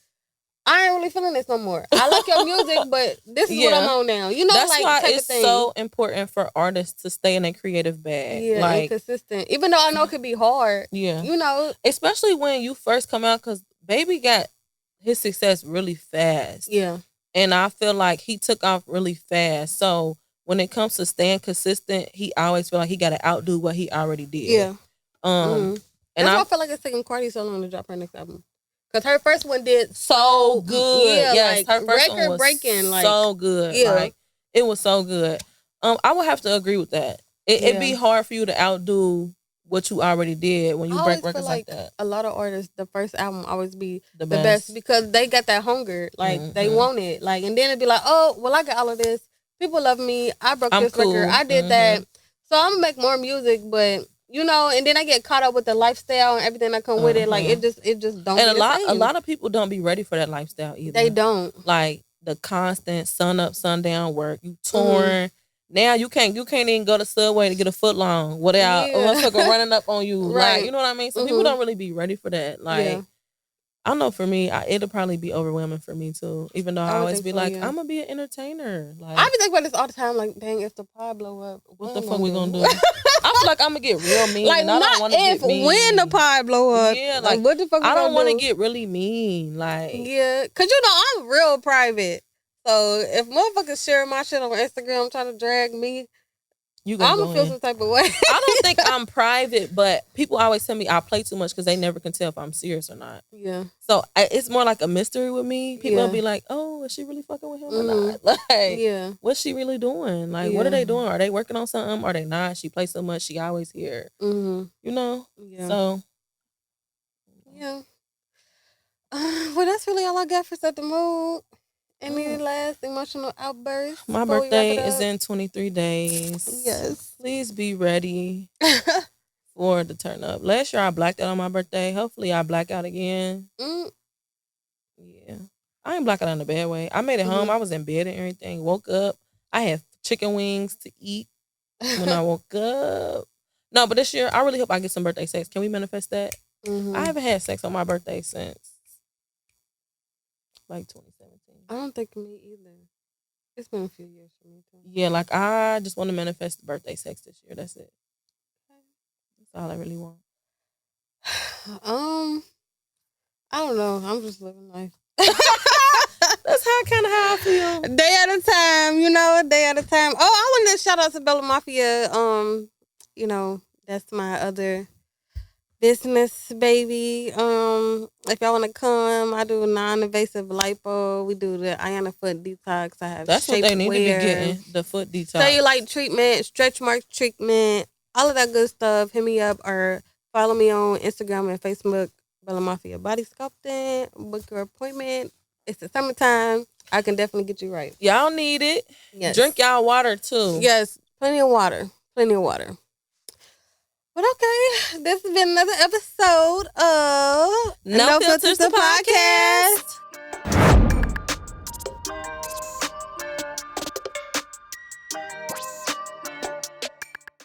Speaker 2: I ain't really feeling this no more. I like your music, but this is what I'm on now. You know,
Speaker 1: that's
Speaker 2: like,
Speaker 1: why it's so important for artists to stay in a creative bag.
Speaker 2: Yeah,
Speaker 1: like,
Speaker 2: and consistent. Even though I know it could be hard.
Speaker 1: Yeah.
Speaker 2: You know.
Speaker 1: Especially when you first come out, because Baby got his success really fast.
Speaker 2: Yeah.
Speaker 1: And I feel like he took off really fast. So when it comes to staying consistent, he always feel like he got to outdo what he already did.
Speaker 2: Yeah.
Speaker 1: And
Speaker 2: that's why I feel like it's taking Cardi so long to drop her next album. Because her first one did so good.
Speaker 1: Yeah, yes,
Speaker 2: like,
Speaker 1: her first
Speaker 2: record
Speaker 1: one was
Speaker 2: breaking. Like,
Speaker 1: so good.
Speaker 2: Yeah.
Speaker 1: Like, it was so good. I would have to agree with that. It'd be hard for you to outdo what you already did when you break records like that.
Speaker 2: A lot of artists, the first album always be the best because they got that hunger. Like, they want it. Like, and then it'd be like, oh, well, I got all of this. People love me. I broke this record. I did that. So I'm going to make more music, but... You know, and then I get caught up with the lifestyle and everything that come with it. Like, it just don't.
Speaker 1: And a lot of people don't be ready for that lifestyle either.
Speaker 2: They don't.
Speaker 1: Like the constant sun up, sundown work. You torn. Now you can't even go to Subway to get a foot long without a motherfucker running up on you.
Speaker 2: Right.
Speaker 1: Like, you know what I mean? So people don't really be ready for that. Like, I don't know, for me, it'll probably be overwhelming for me too. Even though I always be like, I'm gonna be an entertainer. Like,
Speaker 2: I be thinking about this all the time. Like, dang, if the pod blow up,
Speaker 1: what the fuck we gonna do? I feel like I'm gonna get real mean.
Speaker 2: Like,
Speaker 1: and I don't want to get mean.
Speaker 2: When the pod blow up.
Speaker 1: Yeah,
Speaker 2: like what the fuck?
Speaker 1: I don't want to get really mean. Like,
Speaker 2: yeah, cause you know I'm real private. So if motherfuckers share my shit on Instagram trying to drag me, I'm gonna feel some type of way.
Speaker 1: I don't think I'm private, but people always tell me I play too much because they never can tell if I'm serious or not.
Speaker 2: Yeah.
Speaker 1: So it's more like a mystery with me. People will be like, "Oh, is she really fucking with him or not? Like, what's she really doing? Like, what are they doing? Are they working on something? Are they not? She plays so much. She always here. You know.
Speaker 2: Yeah.
Speaker 1: So.
Speaker 2: Yeah. Well, that's really all I got for Set the Mood. Any last emotional outbursts?
Speaker 1: My birthday is in 23 days.
Speaker 2: Yes.
Speaker 1: Please be ready for the turn up. Last year I blacked out on my birthday. Hopefully I black out again. Yeah. I ain't black out in a bad way. I made it home. I was in bed and everything. Woke up. I had chicken wings to eat when I woke up. No, but this year I really hope I get some birthday sex. Can we manifest that? I haven't had sex on my birthday since like 2017.
Speaker 2: I don't think me either. It's been a few years for me too.
Speaker 1: Yeah, like I just want to manifest the birthday sex this year. That's it. That's all I really want.
Speaker 2: I don't know. I'm just living life.
Speaker 1: That's kind of how I feel.
Speaker 2: Day at a time, you know, a day at a time. Oh, I wanted to shout out to Bella Mafia. You know, that's my other business, baby. If y'all want to come, I do non-invasive lipo. We do the Ayana foot detox. I have
Speaker 1: that's what they need to be getting, the foot detox.
Speaker 2: Cellulite treatment, stretch mark treatment, all of that good stuff. Hit me up or follow me on Instagram and Facebook, Bella Mafia Body Sculpting. Book your appointment. It's the summertime. I can definitely get you right.
Speaker 1: Y'all need it.
Speaker 2: Yes.
Speaker 1: Drink y'all water too.
Speaker 2: Yes, plenty of water. Plenty of water. But okay, this has been another episode of
Speaker 1: No Filters, the podcast.